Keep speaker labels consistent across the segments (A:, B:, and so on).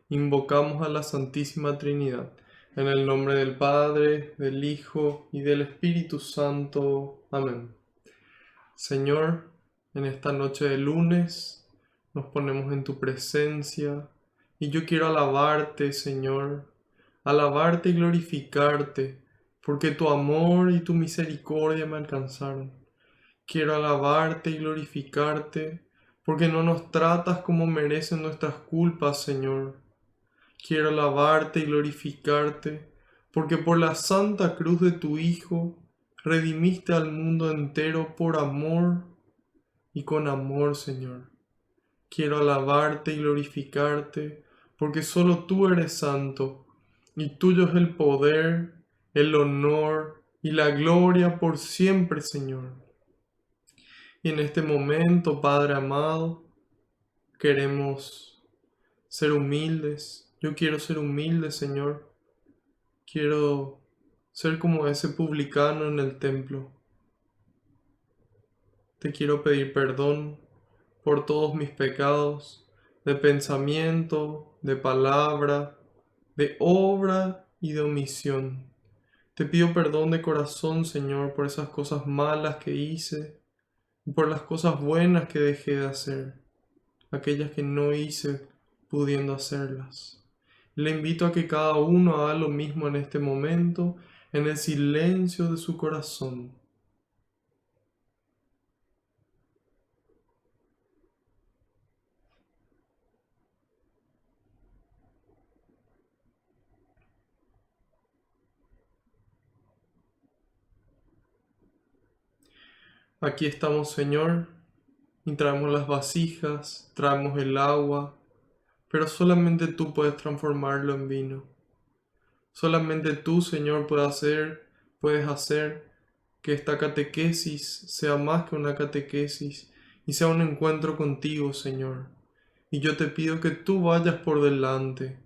A: Invocamos a la Santísima Trinidad, en el nombre del Padre, del Hijo y del Espíritu Santo. Amén. Señor, en esta noche de lunes nos ponemos en tu presencia y yo quiero alabarte, Señor, alabarte y glorificarte, porque tu amor y tu misericordia me alcanzaron. Quiero alabarte y glorificarte, porque no nos tratas como merecen nuestras culpas, Señor. Quiero alabarte y glorificarte, porque por la santa cruz de tu Hijo redimiste al mundo entero por amor y con amor, Señor. Quiero alabarte y glorificarte, porque solo tú eres santo, y tuyo es el poder, el honor y la gloria por siempre, Señor. Y en este momento, Padre amado, queremos ser humildes. Yo quiero ser humilde, Señor. Quiero ser como ese publicano en el templo. Te quiero pedir perdón por todos mis pecados, de pensamiento, de palabra, de obra y de omisión. Te pido perdón de corazón, Señor, por esas cosas malas que hice y por las cosas buenas que dejé de hacer, aquellas que no hice pudiendo hacerlas. Le invito a que cada uno haga lo mismo en este momento, en el silencio de su corazón. Aquí estamos, Señor, y traemos las vasijas, traemos el agua, pero solamente tú puedes transformarlo en vino. Solamente tú, Señor, puedes hacer que esta catequesis sea más que una catequesis y sea un encuentro contigo, Señor. Y yo te pido que tú vayas por delante,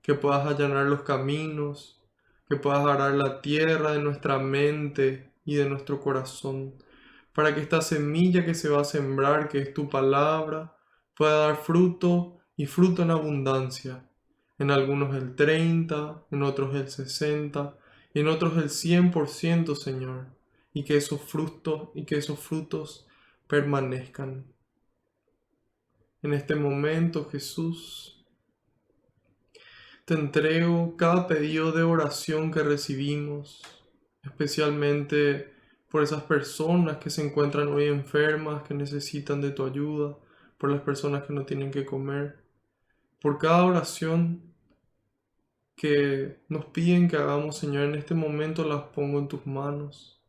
A: que puedas allanar los caminos, que puedas arar la tierra de nuestra mente y de nuestro corazón, para que esta semilla que se va a sembrar, que es tu palabra, pueda dar fruto y fruto en abundancia. En algunos el 30, en otros el 60, y en otros el 100%, Señor, y que esos frutos permanezcan. En este momento, Jesús, te entrego cada pedido de oración que recibimos, especialmente por esas personas que se encuentran hoy enfermas, que necesitan de tu ayuda, por las personas que no tienen que comer, por cada oración que nos piden que hagamos, Señor, en este momento las pongo en tus manos.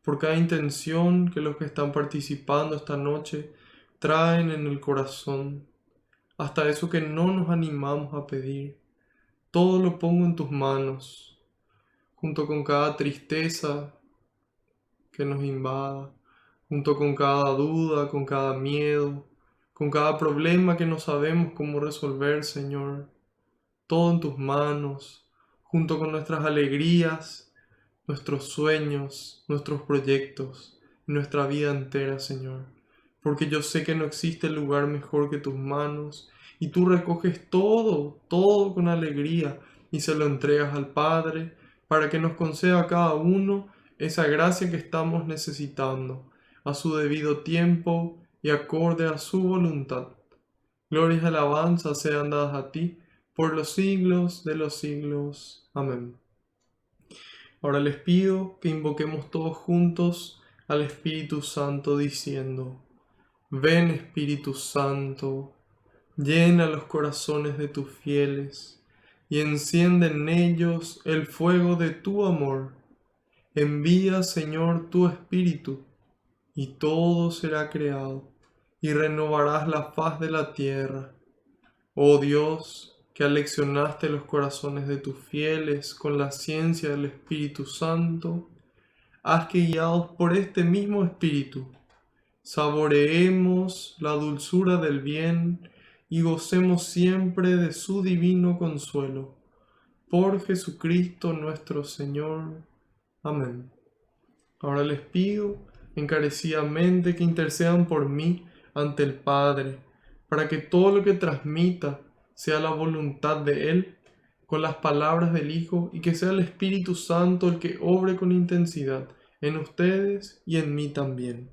A: Por cada intención que los que están participando esta noche traen en el corazón, hasta eso que no nos animamos a pedir. Todo lo pongo en tus manos, junto con cada tristeza que nos invada, junto con cada duda, con cada miedo, con cada problema que no sabemos cómo resolver, Señor. Todo en tus manos, junto con nuestras alegrías, nuestros sueños, nuestros proyectos, y nuestra vida entera, Señor. Porque yo sé que no existe lugar mejor que tus manos, y tú recoges todo, todo con alegría, y se lo entregas al Padre, para que nos conceda a cada uno esa gracia que estamos necesitando, a su debido tiempo y acorde a su voluntad. Glorias y alabanzas sean dadas a ti por los siglos de los siglos. Amén. Ahora les pido que invoquemos todos juntos al Espíritu Santo diciendo: Ven Espíritu Santo, llena los corazones de tus fieles y enciende en ellos el fuego de tu amor. Envía, Señor, tu Espíritu, y todo será creado, y renovarás la faz de la tierra. Oh Dios, que aleccionaste los corazones de tus fieles con la ciencia del Espíritu Santo, haz que guiados por este mismo Espíritu, saboreemos la dulzura del bien y gocemos siempre de su divino consuelo. Por Jesucristo nuestro Señor. Amén. Ahora les pido encarecidamente que intercedan por mí ante el Padre, para que todo lo que transmita sea la voluntad de Él, con las palabras del Hijo, y que sea el Espíritu Santo el que obre con intensidad en ustedes y en mí también.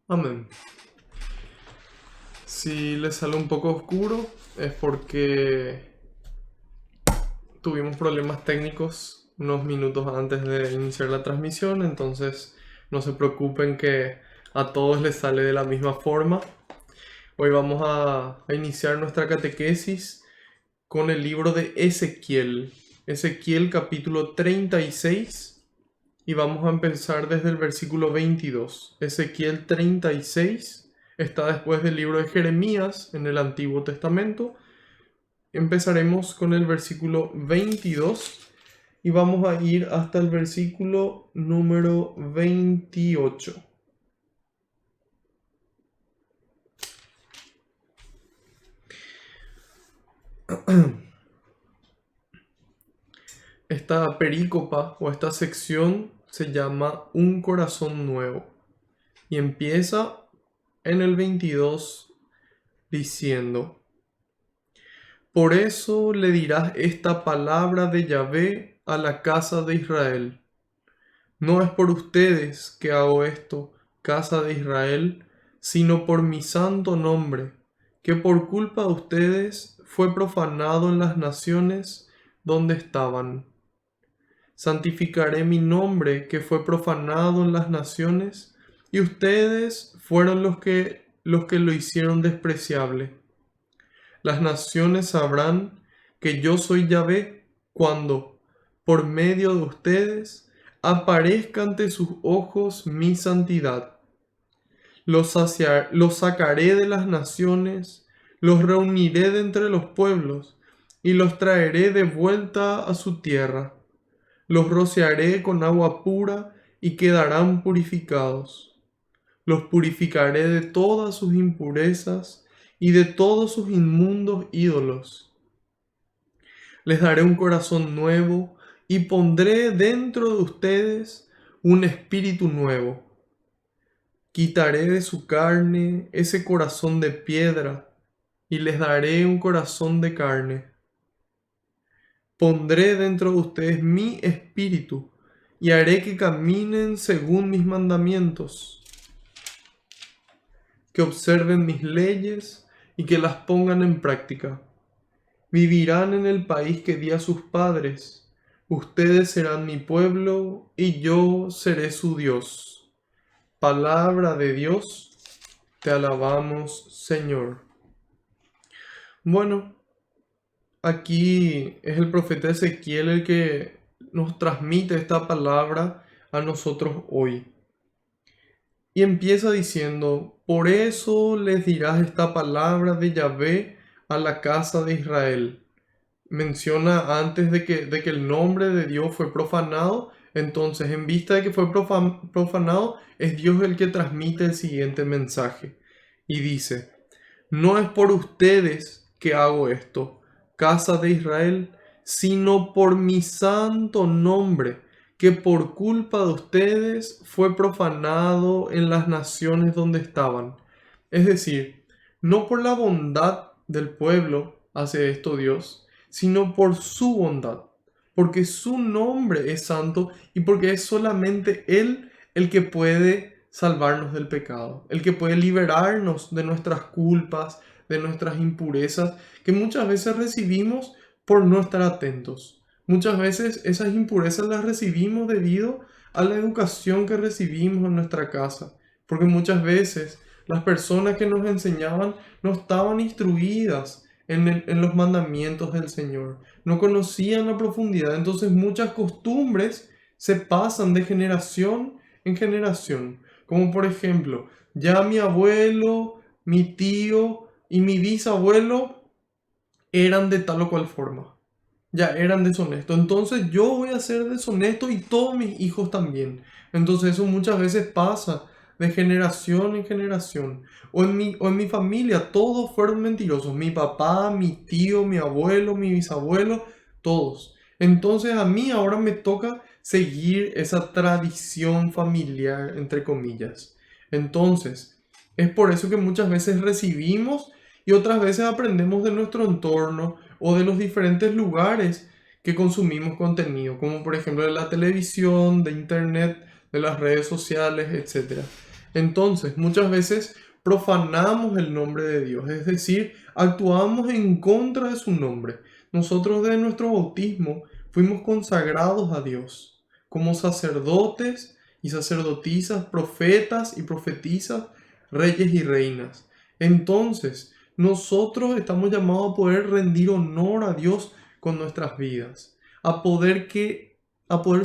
A: Amén. Si les sale un poco oscuro es porque tuvimos problemas técnicos unos minutos antes de iniciar la transmisión, entonces no se preocupen que a todos les sale de la misma forma. Hoy vamos a iniciar nuestra catequesis con el libro de Ezequiel, Ezequiel capítulo 36, y vamos a empezar desde el versículo 22. Ezequiel 36 está después del libro de Jeremías en el Antiguo Testamento. Empezaremos con el versículo 22 y vamos a ir hasta el versículo número 28. Esta perícopa o esta sección se llama Un corazón nuevo y empieza en el 22 diciendo: Por eso le dirás esta palabra de Yahvé a la casa de Israel. No es por ustedes que hago esto, casa de Israel, sino por mi santo nombre, que por culpa de ustedes fue profanado en las naciones donde estaban. Santificaré mi nombre que fue profanado en las naciones, y ustedes fueron los que lo hicieron despreciable. Las naciones sabrán que yo soy Yahvé cuando, por medio de ustedes, aparezca ante sus ojos mi santidad. Los sacaré de las naciones, los reuniré de entre los pueblos, y los traeré de vuelta a su tierra. Los rociaré con agua pura y quedarán purificados. Los purificaré de todas sus impurezas y de todos sus inmundos ídolos. Les daré un corazón nuevo y pondré dentro de ustedes un espíritu nuevo. Quitaré de su carne ese corazón de piedra y les daré un corazón de carne. Pondré dentro de ustedes mi espíritu y haré que caminen según mis mandamientos, que observen mis leyes y que las pongan en práctica. Vivirán en el país que di a sus padres. Ustedes serán mi pueblo y yo seré su Dios. Palabra de Dios, te alabamos, Señor. Bueno, aquí es el profeta Ezequiel el que nos transmite esta palabra a nosotros hoy. Y empieza diciendo: por eso les dirás esta palabra de Yahvé a la casa de Israel. Menciona antes de que el nombre de Dios fue profanado, entonces en vista de que fue profanado, es Dios el que transmite el siguiente mensaje. Y dice, no es por ustedes que hago esto, casa de Israel, sino por mi santo nombre, que por culpa de ustedes fue profanado en las naciones donde estaban. Es decir, no por la bondad del pueblo hace esto Dios, sino por su bondad, porque su nombre es santo y porque es solamente Él el que puede salvarnos del pecado, el que puede liberarnos de nuestras culpas, de nuestras impurezas, que muchas veces recibimos por no estar atentos. Muchas veces esas impurezas las recibimos debido a la educación que recibimos en nuestra casa, porque muchas veces las personas que nos enseñaban no estaban instruidas en los mandamientos del Señor, no conocían la profundidad, entonces muchas costumbres se pasan de generación en generación, como por ejemplo, ya mi abuelo, mi tío y mi bisabuelo eran de tal o cual forma, ya eran deshonestos, entonces yo voy a ser deshonesto y todos mis hijos también. Entonces eso muchas veces pasa de generación en generación. O en mi familia todos fueron mentirosos, mi papá, mi tío, mi abuelo, mi bisabuelo, todos. Entonces a mí ahora me toca seguir esa tradición familiar, entre comillas. Entonces, es por eso que muchas veces recibimos y otras veces aprendemos de nuestro entorno o de los diferentes lugares que consumimos contenido, como por ejemplo de la televisión, de internet, de las redes sociales, etcétera. Entonces, muchas veces profanamos el nombre de Dios, es decir, actuamos en contra de su nombre. Nosotros desde nuestro bautismo fuimos consagrados a Dios como sacerdotes y sacerdotisas, profetas y profetisas, reyes y reinas. Entonces, nosotros estamos llamados a poder rendir honor a Dios con nuestras vidas, a poder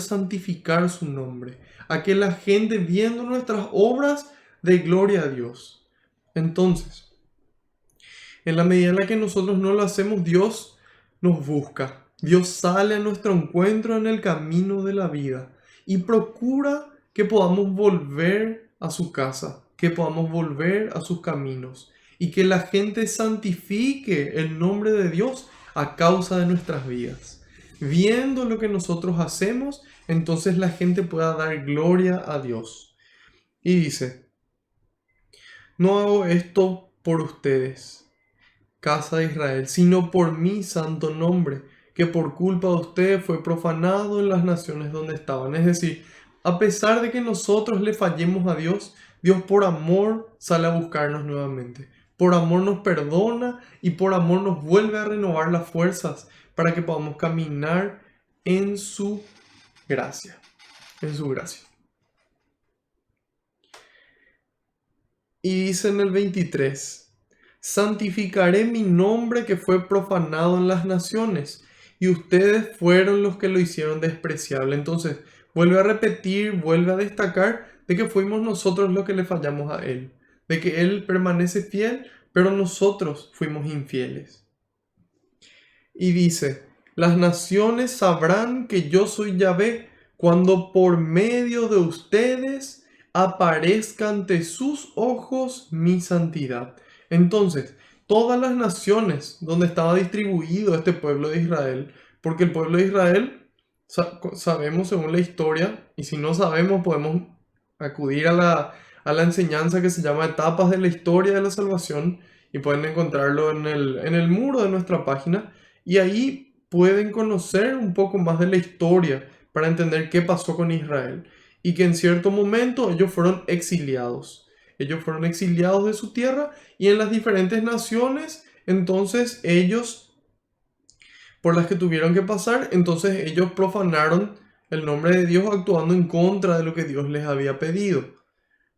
A: santificar su nombre, a que la gente viendo nuestras obras dé gloria a Dios. Entonces, en la medida en la que nosotros no lo hacemos, Dios nos busca. Dios sale a nuestro encuentro en el camino de la vida y procura que podamos volver a su casa, que podamos volver a sus caminos y que la gente santifique el nombre de Dios a causa de nuestras vidas. Viendo lo que nosotros hacemos, entonces la gente pueda dar gloria a Dios. Y dice, no hago esto por ustedes, casa de Israel, sino por mi santo nombre, que por culpa de ustedes fue profanado en las naciones donde estaban. Es decir, a pesar de que nosotros le fallemos a Dios, Dios por amor sale a buscarnos nuevamente. Por amor nos perdona y por amor nos vuelve a renovar las fuerzas para que podamos caminar en su gracia, en su gracia. Y dice en el 23, santificaré mi nombre que fue profanado en las naciones, y ustedes fueron los que lo hicieron despreciable. Entonces, vuelve a repetir, vuelve a destacar de que fuimos nosotros los que le fallamos a Él, de que Él permanece fiel, pero nosotros fuimos infieles. Y dice, las naciones sabrán que yo soy Yahvé cuando por medio de ustedes aparezca ante sus ojos mi santidad. Entonces, todas las naciones donde estaba distribuido este pueblo de Israel, porque el pueblo de Israel, sabemos según la historia, y si no sabemos podemos acudir a la enseñanza que se llama Etapas de la Historia de la Salvación, y pueden encontrarlo en el muro de nuestra página, y ahí pueden conocer un poco más de la historia para entender qué pasó con Israel y que en cierto momento ellos fueron exiliados. Ellos fueron exiliados de su tierra y en las diferentes naciones, entonces ellos, por las que tuvieron que pasar, entonces ellos profanaron el nombre de Dios actuando en contra de lo que Dios les había pedido.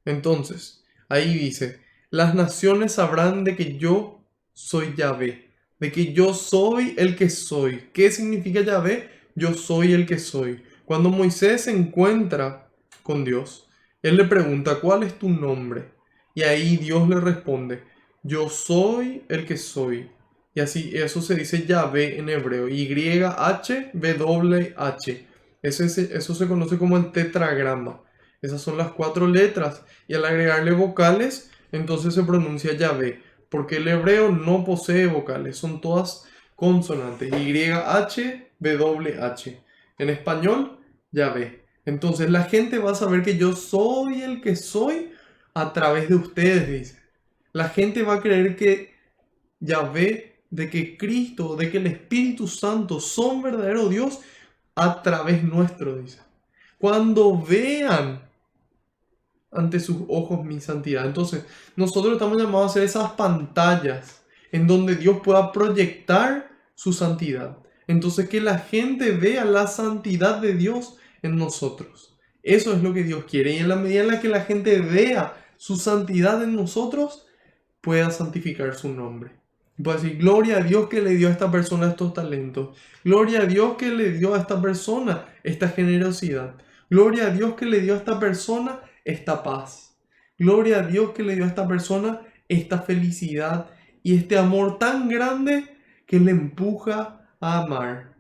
A: Entonces, ahí dice, las naciones sabrán de que yo soy Yahvé, de que yo soy el que soy. ¿Qué significa Yahvé? Yo soy el que soy. Cuando Moisés se encuentra con Dios, él le pregunta, ¿cuál es tu nombre? Y ahí Dios le responde, yo soy el que soy. Y así, eso se dice Yahvé en hebreo, YHWH. Eso se conoce como el tetragrama. Esas son las 4 letras y al agregarle vocales entonces se pronuncia Yahvé, porque el hebreo no posee vocales, son todas consonantes, YH, WH. En español, Yahvé. Entonces la gente va a saber que yo soy el que soy a través de ustedes, dice. La gente va a creer que Yahvé, de que Cristo, de que el Espíritu Santo son verdadero Dios a través nuestro, dice. Cuando vean ante sus ojos mi santidad. Entonces, nosotros estamos llamados a hacer esas pantallas en donde Dios pueda proyectar su santidad. Entonces, que la gente vea la santidad de Dios en nosotros. Eso es lo que Dios quiere. Y en la medida en la que la gente vea su santidad en nosotros, pueda santificar su nombre. Y pueda decir, gloria a Dios que le dio a esta persona estos talentos. Gloria a Dios que le dio a esta persona esta generosidad. Gloria a Dios que le dio a esta persona esta paz. Gloria a Dios que le dio a esta persona esta felicidad y este amor tan grande que le empuja a amar.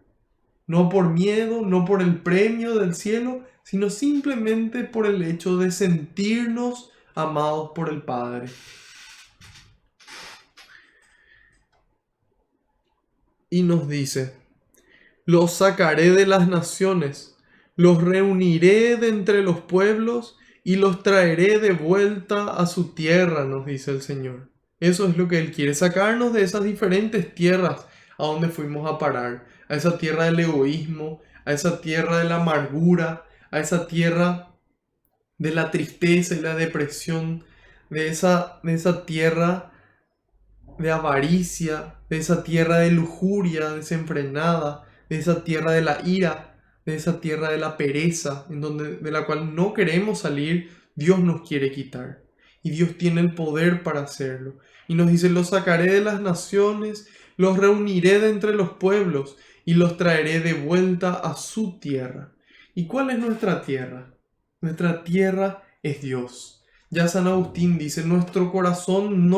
A: No por miedo, no por el premio del cielo, sino simplemente por el hecho de sentirnos amados por el Padre. Y nos dice, los sacaré de las naciones, los reuniré de entre los pueblos y los traeré de vuelta a su tierra, nos dice el Señor. Eso es lo que Él quiere, sacarnos de esas diferentes tierras a donde fuimos a parar, a esa tierra del egoísmo, a esa tierra de la amargura, a esa tierra de la tristeza y la depresión, de esa tierra de avaricia, de esa tierra de lujuria desenfrenada, de esa tierra de la ira, de esa tierra de la pereza, de la cual no queremos salir. Dios nos quiere quitar. Y Dios tiene el poder para hacerlo. Y nos dice, los sacaré de las naciones, los reuniré de entre los pueblos y los traeré de vuelta a su tierra. ¿Y cuál es nuestra tierra? Nuestra tierra es Dios. Ya San Agustín dice, nuestro corazón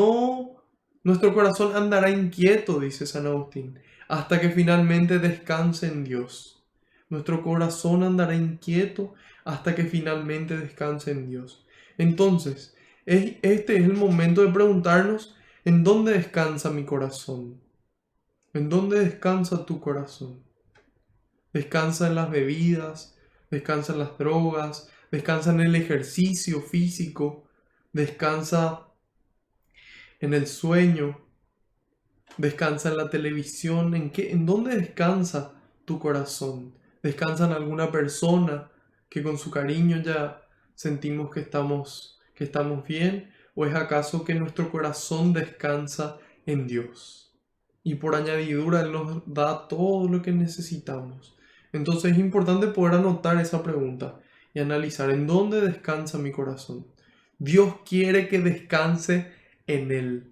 A: andará inquieto, dice San Agustín, hasta que finalmente descanse en Dios. Nuestro corazón andará inquieto hasta que finalmente descanse en Dios. Entonces, este es el momento de preguntarnos, ¿en dónde descansa mi corazón? ¿En dónde descansa tu corazón? ¿Descansa en las bebidas? ¿Descansa en las drogas? ¿Descansa en el ejercicio físico? ¿Descansa en el sueño? ¿Descansa en la televisión? ¿En dónde descansa tu corazón? ¿Descansa en alguna persona que con su cariño ya sentimos que estamos bien? ¿O es acaso que nuestro corazón descansa en Dios? Y por añadidura Él nos da todo lo que necesitamos. Entonces es importante poder anotar esa pregunta y analizar en dónde descansa mi corazón. Dios quiere que descanse en Él.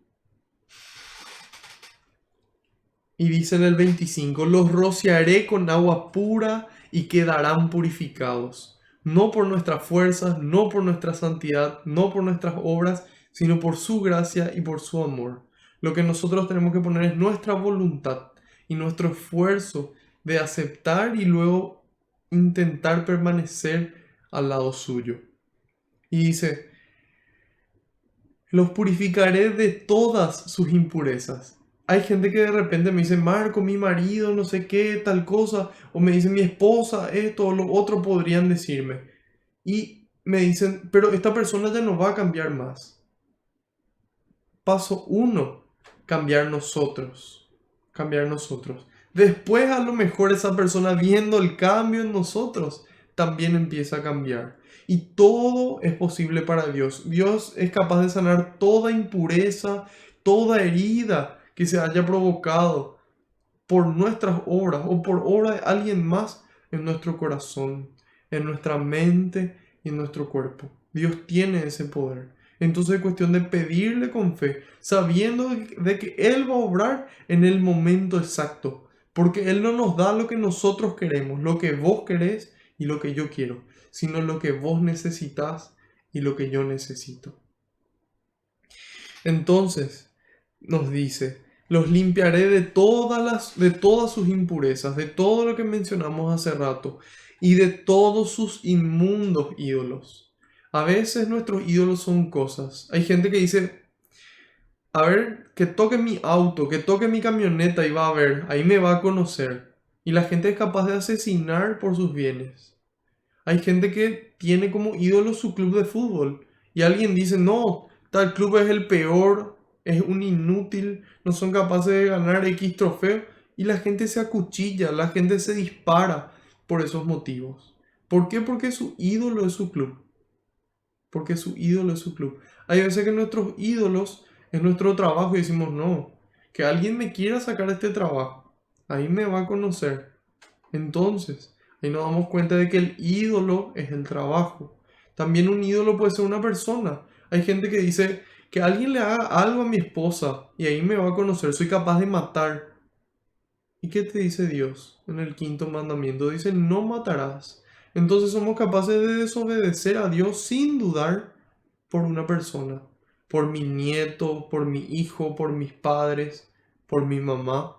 A: Y dice en el 25, los rociaré con agua pura y quedarán purificados, no por nuestras fuerzas, no por nuestra santidad, no por nuestras obras, sino por su gracia y por su amor. Lo que nosotros tenemos que poner es nuestra voluntad y nuestro esfuerzo de aceptar y luego intentar permanecer al lado suyo. Y dice, los purificaré de todas sus impurezas. Hay gente que de repente me dice, Marco, mi marido, no sé qué, tal cosa, o me dice mi esposa, esto o lo otro podrían decirme. Y me dicen, pero esta persona ya no va a cambiar más. Paso 1, cambiar nosotros. Cambiar nosotros. Después a lo mejor esa persona viendo el cambio en nosotros, también empieza a cambiar. Y todo es posible para Dios. Dios es capaz de sanar toda impureza, toda herida que se haya provocado por nuestras obras o por obra de alguien más en nuestro corazón, en nuestra mente y en nuestro cuerpo. Dios tiene ese poder. Entonces es cuestión de pedirle con fe, sabiendo de que Él va a obrar en el momento exacto, porque Él no nos da lo que nosotros queremos, lo que vos querés y lo que yo quiero, sino lo que vos necesitas y lo que yo necesito. Entonces nos dice, los limpiaré de todas sus impurezas, de todo lo que mencionamos hace rato, y de todos sus inmundos ídolos. A veces nuestros ídolos son cosas. Hay gente que dice, a ver, que toque mi auto, que toque mi camioneta y va a ver, ahí me va a conocer. Y la gente es capaz de asesinar por sus bienes. Hay gente que tiene como ídolo su club de fútbol. Y alguien dice, no, tal club es el peor, es un inútil, no son capaces de ganar X trofeo. Y la gente se acuchilla, la gente se dispara por esos motivos. ¿Por qué? Porque su ídolo es su club. Porque su ídolo es su club. Hay veces que nuestros ídolos es nuestro trabajo y decimos, no, que alguien me quiera sacar este trabajo. Ahí me va a conocer. Entonces, ahí nos damos cuenta de que el ídolo es el trabajo. También un ídolo puede ser una persona. Hay gente que dice que alguien le haga algo a mi esposa y ahí me va a conocer, soy capaz de matar. ¿Y qué te dice Dios en el quinto mandamiento? Dice, no matarás. Entonces somos capaces de desobedecer a Dios sin dudar por una persona, por mi nieto, por mi hijo, por mis padres, por mi mamá.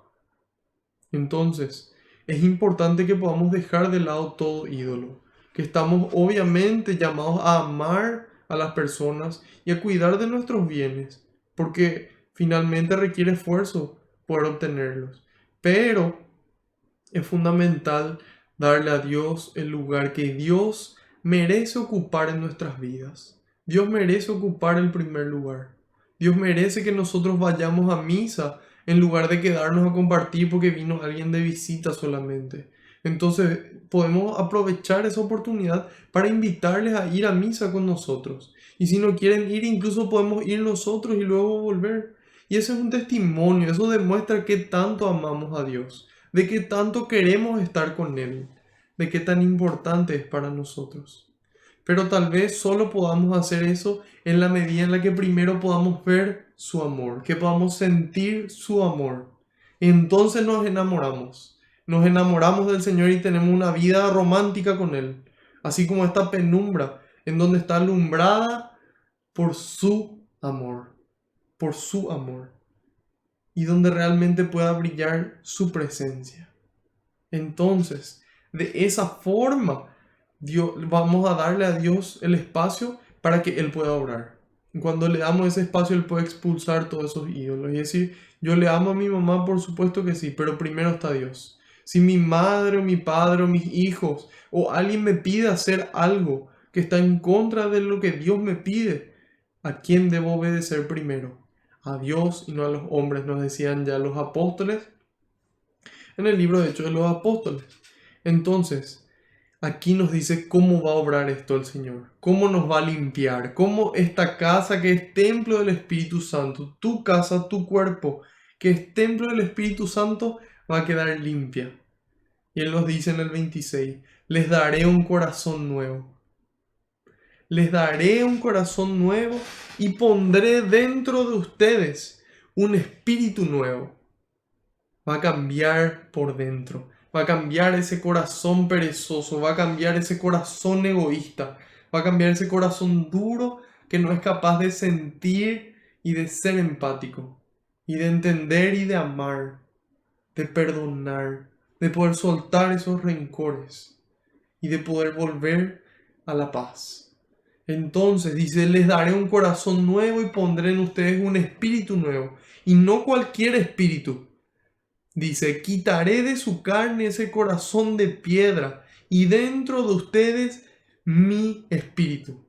A: Entonces, es importante que podamos dejar de lado todo ídolo, que estamos obviamente llamados a amar a las personas y a cuidar de nuestros bienes, porque finalmente requiere esfuerzo poder obtenerlos. Pero es fundamental darle a Dios el lugar que Dios merece ocupar en nuestras vidas. Dios merece ocupar el primer lugar. Dios merece que nosotros vayamos a misa en lugar de quedarnos a compartir porque vino alguien de visita solamente. Entonces podemos aprovechar esa oportunidad para invitarles a ir a misa con nosotros. Y si no quieren ir, incluso podemos ir nosotros y luego volver. Y ese es un testimonio, eso demuestra que tanto amamos a Dios, de qué tanto queremos estar con Él, de qué tan importante es para nosotros. Pero tal vez solo podamos hacer eso en la medida en la que primero podamos ver su amor, que podamos sentir su amor. Entonces nos enamoramos del Señor y tenemos una vida romántica con Él, así como esta penumbra en donde está alumbrada por su amor, por su amor, y donde realmente pueda brillar su presencia. Entonces, de esa forma, vamos a darle a Dios el espacio para que Él pueda obrar. Y cuando le damos ese espacio, Él puede expulsar todos esos ídolos. Y decir, yo le amo a mi mamá, por supuesto que sí, pero primero está Dios. Si mi madre o mi padre o mis hijos o alguien me pide hacer algo que está en contra de lo que Dios me pide, ¿a quién debo obedecer primero? A Dios y no a los hombres, nos decían ya los apóstoles en el libro de Hechos de los Apóstoles. Entonces, aquí nos dice cómo va a obrar esto el Señor, cómo nos va a limpiar, cómo esta casa que es templo del Espíritu Santo, tu casa, tu cuerpo, que es templo del Espíritu Santo, va a quedar limpia. Y Él nos dice en el 26, les daré un corazón nuevo. Les daré un corazón nuevo y pondré dentro de ustedes un espíritu nuevo. Va a cambiar por dentro, va a cambiar ese corazón perezoso, va a cambiar ese corazón egoísta, va a cambiar ese corazón duro que no es capaz de sentir y de ser empático, y de entender y de amar, de perdonar, de poder soltar esos rencores y de poder volver a la paz. Entonces dice, les daré un corazón nuevo y pondré en ustedes un espíritu nuevo, y no cualquier espíritu. Dice, quitaré de su carne ese corazón de piedra y dentro de ustedes mi espíritu.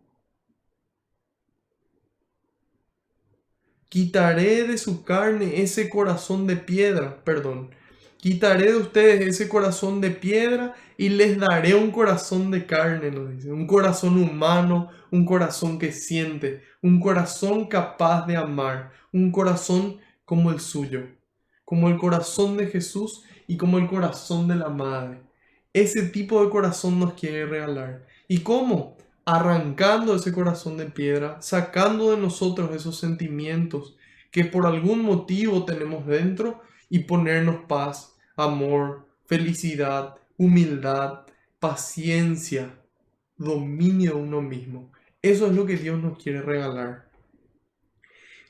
A: Quitaré de su carne ese corazón de piedra, perdón. Quitaré de ustedes ese corazón de piedra y les daré un corazón de carne, nos dice. Un corazón humano, un corazón que siente, un corazón capaz de amar, un corazón como el suyo, como el corazón de Jesús y como el corazón de la Madre. Ese tipo de corazón nos quiere regalar. ¿Y cómo? Arrancando ese corazón de piedra, sacando de nosotros esos sentimientos que por algún motivo tenemos dentro y ponernos paz, amor, felicidad, humildad, paciencia, dominio de uno mismo. Eso es lo que Dios nos quiere regalar.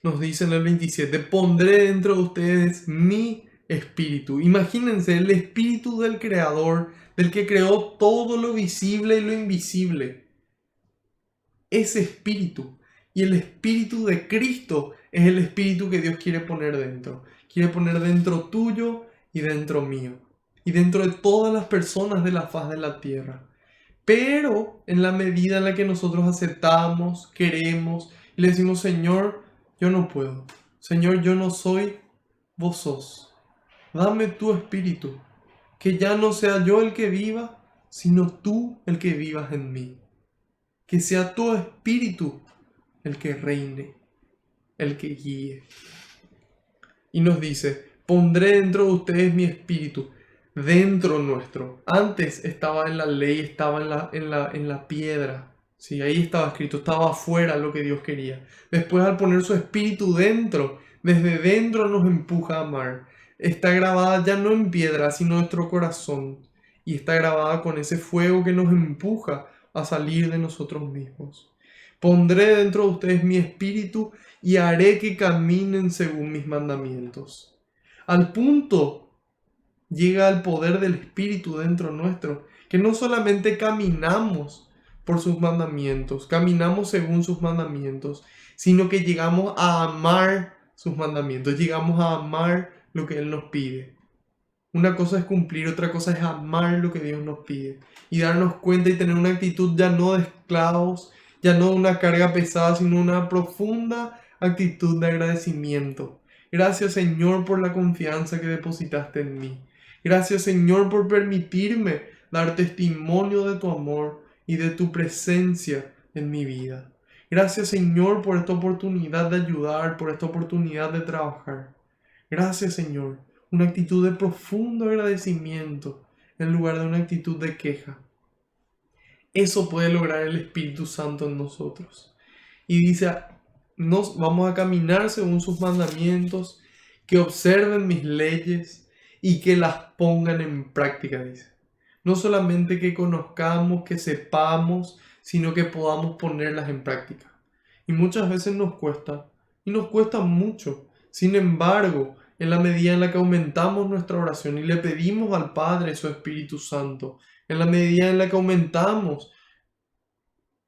A: Nos dice en el 27, pondré dentro de ustedes mi espíritu. Imagínense el espíritu del Creador, del que creó todo lo visible y lo invisible. ese espíritu. Y el espíritu de Cristo es el espíritu que Dios quiere poner dentro. Quiere poner dentro tuyo y dentro mío. Y dentro de todas las personas de la faz de la tierra. Pero en la medida en la que nosotros aceptamos, queremos y le decimos, Señor, yo no puedo. Señor, yo no soy, vos sos. Dame tu espíritu. Que ya no sea yo el que viva, sino tú el que vivas en mí. Que sea tu espíritu el que reine, el que guíe. Y nos dice, pondré dentro de ustedes mi espíritu, dentro nuestro. Antes estaba en la ley, estaba en la piedra. Sí, ahí estaba escrito, estaba afuera lo que Dios quería. Después al poner su espíritu dentro, desde dentro nos empuja a amar. Está grabada ya no en piedra, sino en nuestro corazón. Y está grabada con ese fuego que nos empuja a salir de nosotros mismos. Pondré dentro de ustedes mi espíritu y haré que caminen según mis mandamientos. Al punto llega el poder del espíritu dentro nuestro, que no solamente caminamos por sus mandamientos, caminamos según sus mandamientos, sino que llegamos a amar sus mandamientos, llegamos a amar lo que Él nos pide. Una cosa es cumplir, otra cosa es amar lo que Dios nos pide y darnos cuenta y tener una actitud ya no de esclavos, ya no una carga pesada, sino una profunda actitud de agradecimiento. Gracias, Señor, por la confianza que depositaste en mí. Gracias, Señor, por permitirme dar testimonio de tu amor y de tu presencia en mi vida. Gracias, Señor, por esta oportunidad de ayudar, por esta oportunidad de trabajar. Gracias, Señor. Una actitud de profundo agradecimiento en lugar de una actitud de queja. Eso puede lograr el Espíritu Santo en nosotros. Y dice, nos vamos a caminar según sus mandamientos, que observen mis leyes y que las pongan en práctica, dice. No solamente que conozcamos, que sepamos, sino que podamos ponerlas en práctica. Y muchas veces nos cuesta, y nos cuesta mucho. Sin embargo, en la medida en la que aumentamos nuestra oración y le pedimos al Padre su Espíritu Santo, en la medida en la que aumentamos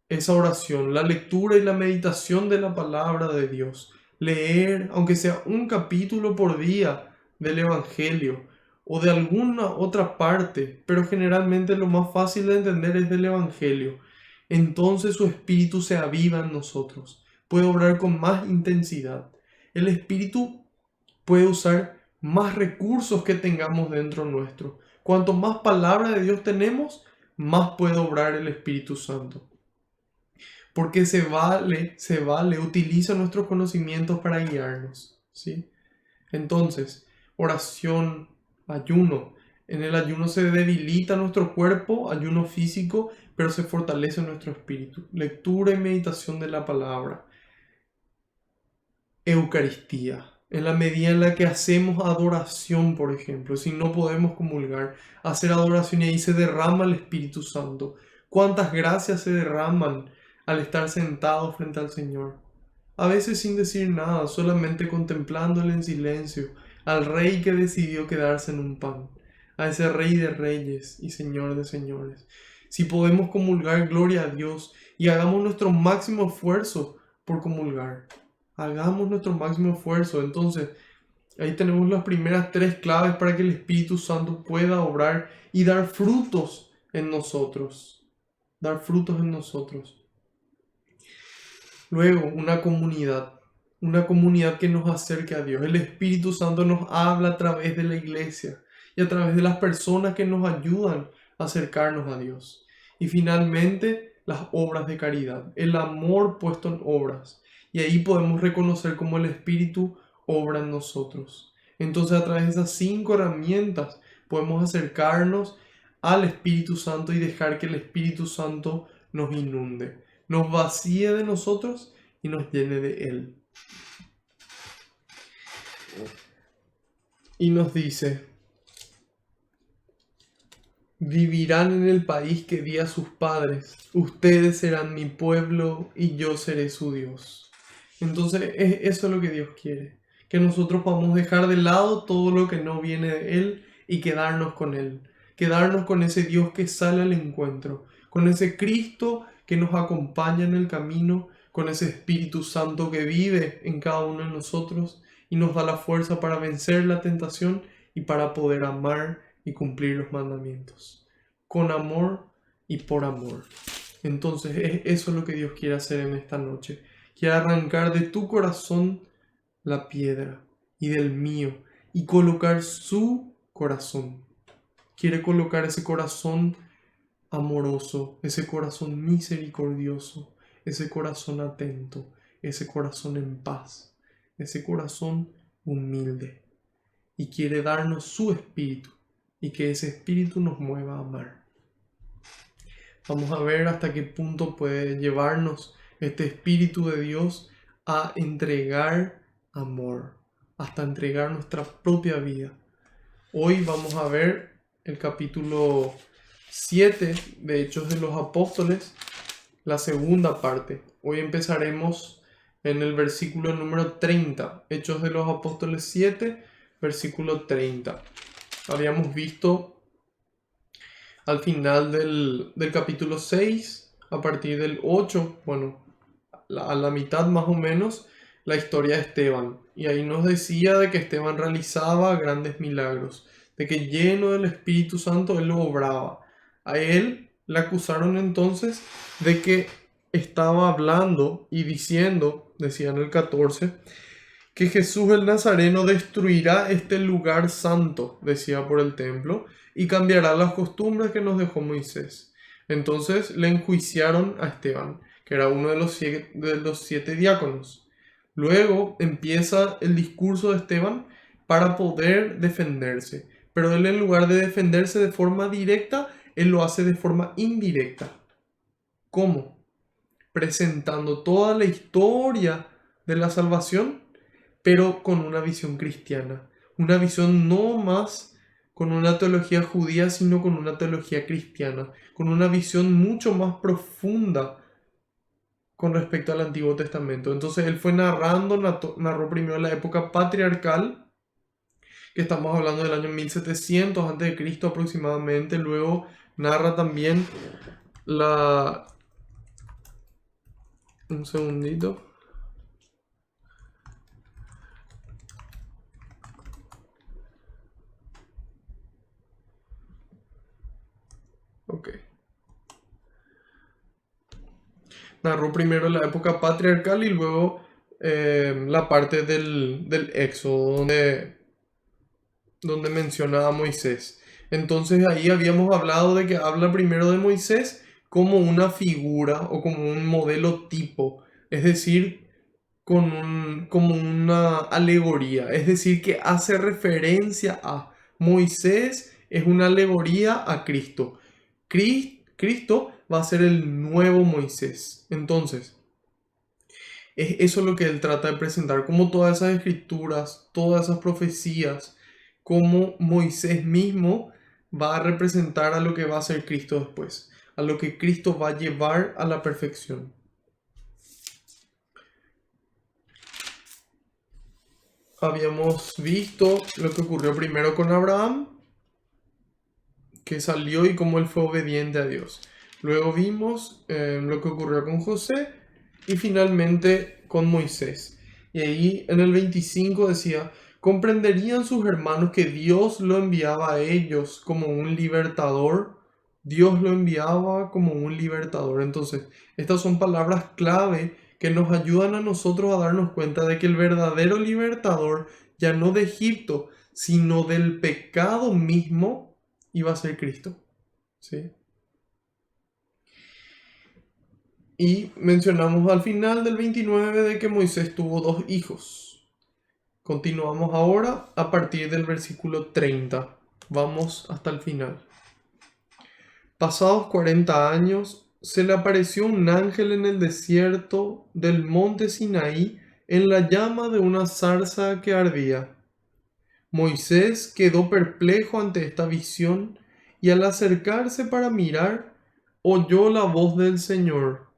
A: esa oración, la lectura y la meditación de la palabra de Dios, leer, aunque sea un capítulo por día del Evangelio o de alguna otra parte, pero generalmente lo más fácil de entender es del Evangelio, entonces su Espíritu se aviva en nosotros, puede obrar con más intensidad. El Espíritu puede usar más recursos que tengamos dentro nuestro. Cuanto más palabra de Dios tenemos, más puede obrar el Espíritu Santo. Porque utiliza nuestros conocimientos para guiarnos, ¿sí? Entonces, oración, ayuno. En el ayuno se debilita nuestro cuerpo, ayuno físico, pero se fortalece nuestro espíritu. Lectura y meditación de la palabra. Eucaristía. En la medida en la que hacemos adoración, por ejemplo, si no podemos comulgar, hacer adoración y ahí se derrama el Espíritu Santo. ¿Cuántas gracias se derraman al estar sentados frente al Señor? A veces sin decir nada, solamente contemplándole en silencio, al Rey que decidió quedarse en un pan, a ese Rey de reyes y Señor de señores. Si podemos comulgar, gloria a Dios, y hagamos nuestro máximo esfuerzo por comulgar. Hagamos nuestro máximo esfuerzo. Entonces, ahí tenemos las primeras 3 claves para que el Espíritu Santo pueda obrar y dar frutos en nosotros. Dar frutos en nosotros. Luego, una comunidad que nos acerque a Dios. El Espíritu Santo nos habla a través de la iglesia y a través de las personas que nos ayudan a acercarnos a Dios. Y finalmente, las obras de caridad, el amor puesto en obras. Y ahí podemos reconocer cómo el Espíritu obra en nosotros. Entonces, a través de esas 5 herramientas podemos acercarnos al Espíritu Santo y dejar que el Espíritu Santo nos inunde, nos vacíe de nosotros y nos llene de Él. Y nos dice, vivirán en el país que di a sus padres, ustedes serán mi pueblo y yo seré su Dios. Entonces eso es lo que Dios quiere, que nosotros podamos dejar de lado todo lo que no viene de Él y quedarnos con Él, quedarnos con ese Dios que sale al encuentro, con ese Cristo que nos acompaña en el camino, con ese Espíritu Santo que vive en cada uno de nosotros y nos da la fuerza para vencer la tentación y para poder amar y cumplir los mandamientos, con amor y por amor. Entonces, eso es lo que Dios quiere hacer en esta noche. Quiere arrancar de tu corazón la piedra y del mío y colocar su corazón. Quiere colocar ese corazón amoroso, ese corazón misericordioso, ese corazón atento, ese corazón en paz, ese corazón humilde. Y quiere darnos su espíritu y que ese espíritu nos mueva a amar. Vamos a ver hasta qué punto puede llevarnos este espíritu de Dios a entregar amor, hasta entregar nuestra propia vida. Hoy vamos a ver el capítulo 7 de Hechos de los Apóstoles, la segunda parte. Hoy empezaremos en el versículo número 30, Hechos de los Apóstoles 7, versículo 30. Habíamos visto al final del capítulo 6, a partir del 8, bueno, a la mitad más o menos, la historia de Esteban. Y ahí nos decía de que Esteban realizaba grandes milagros, de que lleno del Espíritu Santo él lo obraba. A él le acusaron entonces de que estaba hablando y diciendo, decía en el 14, que Jesús el Nazareno destruirá este lugar santo, decía por el templo, y cambiará las costumbres que nos dejó Moisés. Entonces le enjuiciaron a Esteban, que era uno de los siete diáconos. Luego empieza el discurso de Esteban para poder defenderse, pero él en lugar de defenderse de forma directa, él lo hace de forma indirecta. ¿Cómo? Presentando toda la historia de la salvación, pero con una visión cristiana, una visión no más con una teología judía, sino con una teología cristiana, con una visión mucho más profunda con respecto al Antiguo Testamento. Entonces él fue narró primero la época patriarcal, que estamos hablando del año 1700 a.C. aproximadamente. Luego narra también un segundito. Ok. Narró primero la época patriarcal y luego la parte del Éxodo, donde menciona a Moisés. Entonces ahí habíamos hablado de que habla primero de Moisés como una figura o como un modelo tipo, es decir, como una alegoría, es decir, que hace referencia a Moisés, es una alegoría a Cristo. Cristo va a ser el nuevo Moisés. Entonces, es eso lo que él trata de presentar, como todas esas escrituras, todas esas profecías, como Moisés mismo va a representar a lo que va a ser Cristo después, a lo que Cristo va a llevar a la perfección. Habíamos visto lo que ocurrió primero con Abraham, que salió y cómo él fue obediente a Dios. Luego vimos lo que ocurrió con José y finalmente con Moisés. Y ahí en el 25 decía, ¿comprenderían sus hermanos que Dios lo enviaba a ellos como un libertador? Dios lo enviaba como un libertador. Entonces, estas son palabras clave que nos ayudan a nosotros a darnos cuenta de que el verdadero libertador, ya no de Egipto, sino del pecado mismo, iba a ser Cristo. ¿Sí? Y mencionamos al final del 29 de que Moisés tuvo dos hijos. Continuamos ahora a partir del versículo 30. Vamos hasta el final. Pasados 40 años, se le apareció un ángel en el desierto del monte Sinaí en la llama de una zarza que ardía. Moisés quedó perplejo ante esta visión y al acercarse para mirar, oyó la voz del Señor.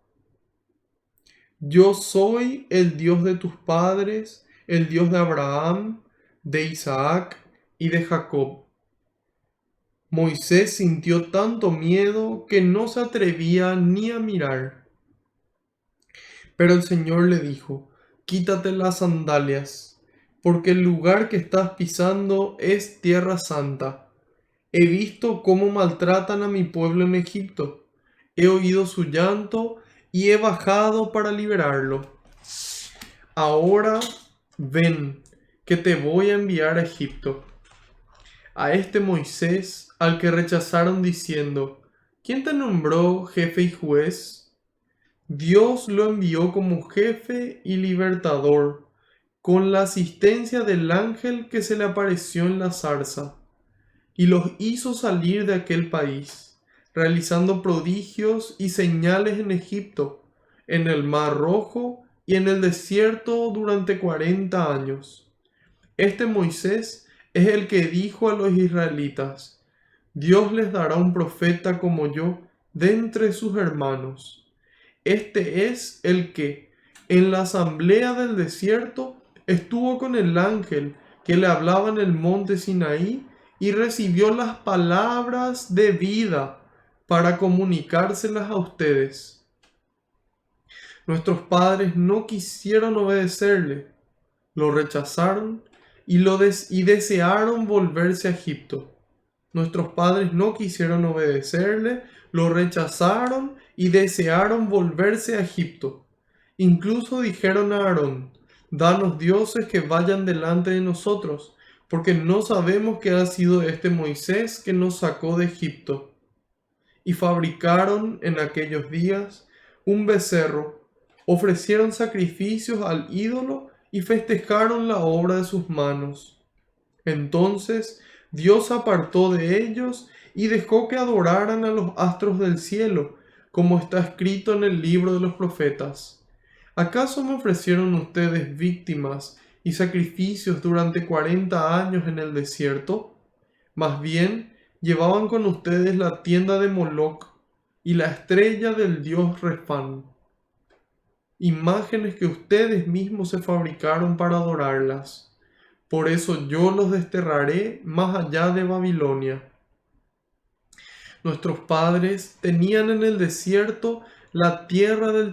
A: Yo soy el Dios de tus padres, el Dios de Abraham, de Isaac y de Jacob. Moisés sintió tanto miedo que no se atrevía ni a mirar. Pero el Señor le dijo: Quítate las sandalias, porque el lugar que estás pisando es tierra santa. He visto cómo maltratan a mi pueblo en Egipto. He oído su llanto y he bajado para liberarlo. Ahora ven, que te voy a enviar a Egipto. A este Moisés, al que rechazaron diciendo: ¿Quién te nombró jefe y juez? Dios lo envió como jefe y libertador, con la asistencia del ángel que se le apareció en la zarza, y los hizo salir de aquel país, realizando prodigios y señales en Egipto, en el Mar Rojo y en el desierto durante 40 años. Este Moisés es el que dijo a los israelitas: Dios les dará un profeta como yo de entre sus hermanos. Este es el que, en la asamblea del desierto, estuvo con el ángel que le hablaba en el monte Sinaí y recibió las palabras de vida para comunicárselas a ustedes. Nuestros padres no quisieron obedecerle, lo rechazaron y desearon volverse a Egipto. Nuestros padres no quisieron obedecerle, lo rechazaron y desearon volverse a Egipto. Incluso dijeron a Aarón: Danos dioses que vayan delante de nosotros, porque no sabemos qué ha sido este Moisés que nos sacó de Egipto. Y fabricaron en aquellos días un becerro, ofrecieron sacrificios al ídolo y festejaron la obra de sus manos. Entonces Dios apartó de ellos y dejó que adoraran a los astros del cielo, como está escrito en el libro de los profetas. ¿Acaso me ofrecieron ustedes víctimas y sacrificios durante 40 años en el desierto? Más bien, llevaban con ustedes la tienda de Moloc y la estrella del dios Refán, imágenes que ustedes mismos se fabricaron para adorarlas. Por eso yo los desterraré más allá de Babilonia. Nuestros padres tenían en el desierto la tienda del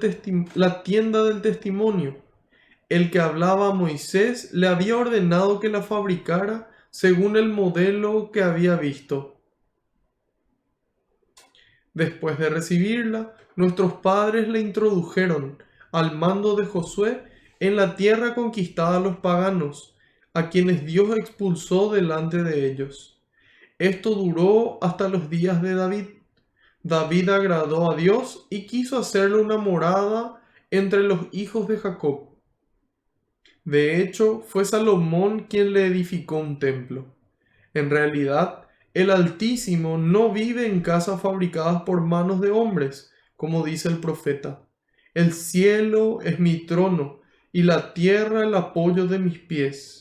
A: testimonio. El que hablaba a Moisés le había ordenado que la fabricara según el modelo que había visto. Después de recibirla, nuestros padres la introdujeron al mando de Josué en la tierra conquistada a los paganos, a quienes Dios expulsó delante de ellos. Esto duró hasta los días de David. David agradó a Dios y quiso hacerle una morada entre los hijos de Jacob. De hecho, fue Salomón quien le edificó un templo. En realidad, el Altísimo no vive en casas fabricadas por manos de hombres, como dice el profeta. El cielo es mi trono y la tierra el apoyo de mis pies.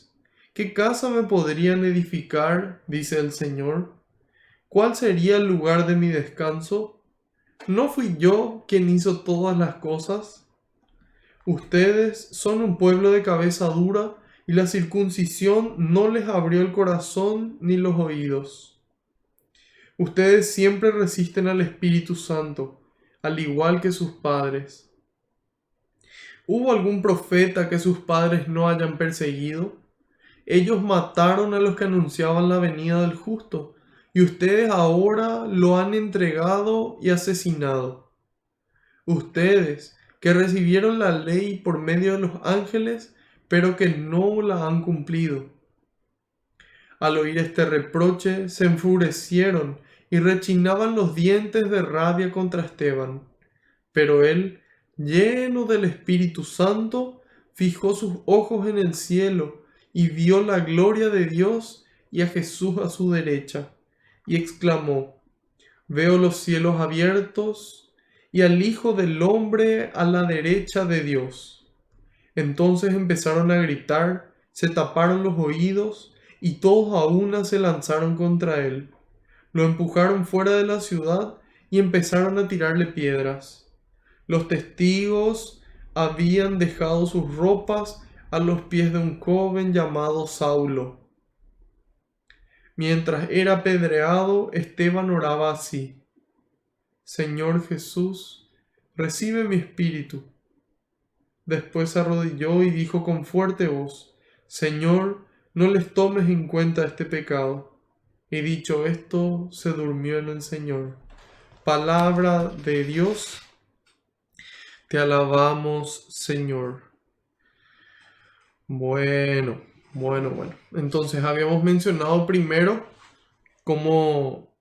A: ¿Qué casa me podrían edificar? Dice el Señor. ¿Cuál sería el lugar de mi descanso? ¿No fui yo quien hizo todas las cosas? Ustedes son un pueblo de cabeza dura y la circuncisión no les abrió el corazón ni los oídos. Ustedes siempre resisten al Espíritu Santo, al igual que sus padres. ¿Hubo algún profeta que sus padres no hayan perseguido? Ellos mataron a los que anunciaban la venida del justo, y ustedes ahora lo han entregado y asesinado. Ustedes, que recibieron la ley por medio de los ángeles, pero que no la han cumplido. Al oír este reproche, se enfurecieron y rechinaban los dientes de rabia contra Esteban. Pero él, lleno del Espíritu Santo, fijó sus ojos en el cielo y vio la gloria de Dios y a Jesús a su derecha, y exclamó: Veo los cielos abiertos y al Hijo del Hombre a la derecha de Dios. Entonces empezaron a gritar, se taparon los oídos y todos a una se lanzaron contra él. Lo empujaron fuera de la ciudad y empezaron a tirarle piedras. Los testigos habían dejado sus ropas a los pies de un joven llamado Saulo. Mientras era apedreado, Esteban oraba así: Señor Jesús, recibe mi espíritu. Después se arrodilló y dijo con fuerte voz: Señor, no les tomes en cuenta este pecado. Y dicho esto, se durmió en el Señor. Palabra de Dios, te alabamos, Señor. Bueno. Entonces habíamos mencionado primero cómo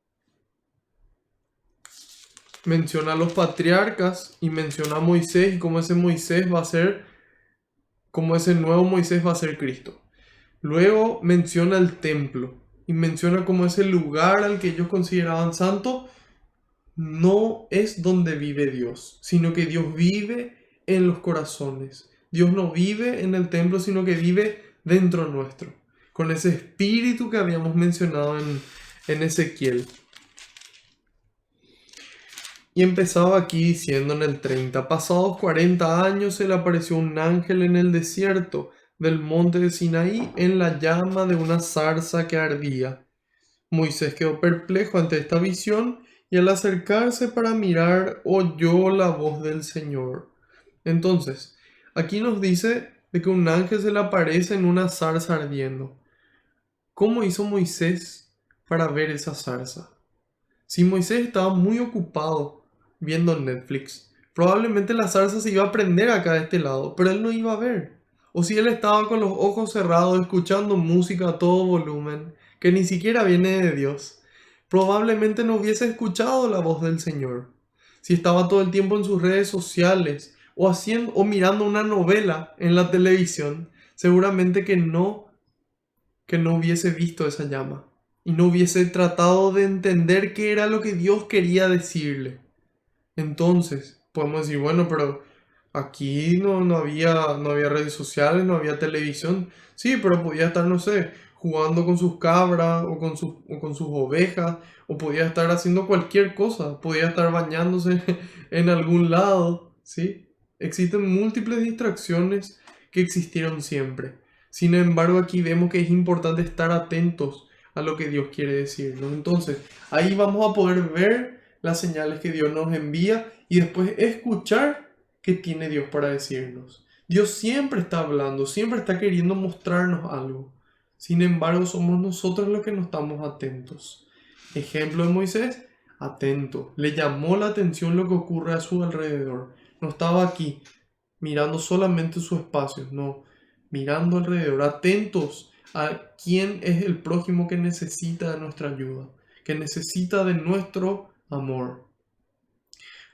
A: menciona a los patriarcas y menciona a Moisés y cómo ese Moisés va a ser, cómo ese nuevo Moisés va a ser Cristo. Luego menciona el templo y menciona cómo ese lugar al que ellos consideraban santo no es donde vive Dios, sino que Dios vive en los corazones. Dios no vive en el templo, sino que vive dentro nuestro, con ese espíritu que habíamos mencionado en Ezequiel. Y empezaba aquí diciendo en el 30: pasados 40 años se le apareció un ángel en el desierto del monte de Sinaí en la llama de una zarza que ardía. Moisés quedó perplejo ante esta visión y al acercarse para mirar oyó la voz del Señor. Entonces, aquí nos dice de que un ángel se le aparece en una zarza ardiendo. ¿Cómo hizo Moisés para ver esa zarza? Si Moisés estaba muy ocupado viendo Netflix, probablemente la zarza se iba a prender acá de este lado, pero él no iba a ver. O si él estaba con los ojos cerrados escuchando música a todo volumen, que ni siquiera viene de Dios, probablemente no hubiese escuchado la voz del Señor. Si estaba todo el tiempo en sus redes sociales o haciendo o mirando una novela en la televisión, seguramente que no hubiese visto esa llama y no hubiese tratado de entender qué era lo que Dios quería decirle. Entonces, podemos decir, bueno, pero aquí no había redes sociales, no había televisión. Sí, pero podía estar, no sé, jugando con sus cabras o con sus ovejas, o podía estar haciendo cualquier cosa, podía estar bañándose en algún lado, ¿sí? Existen múltiples distracciones que existieron siempre. Sin embargo, aquí vemos que es importante estar atentos a lo que Dios quiere decirnos. Entonces, ahí vamos a poder ver las señales que Dios nos envía y después escuchar qué tiene Dios para decirnos. Dios siempre está hablando, siempre está queriendo mostrarnos algo. Sin embargo, somos nosotros los que no estamos atentos. Ejemplo de Moisés: atento. Le llamó la atención lo que ocurre a su alrededor. No estaba aquí mirando solamente su espacio, no, mirando alrededor, atentos a quién es el prójimo que necesita de nuestra ayuda, que necesita de nuestro amor.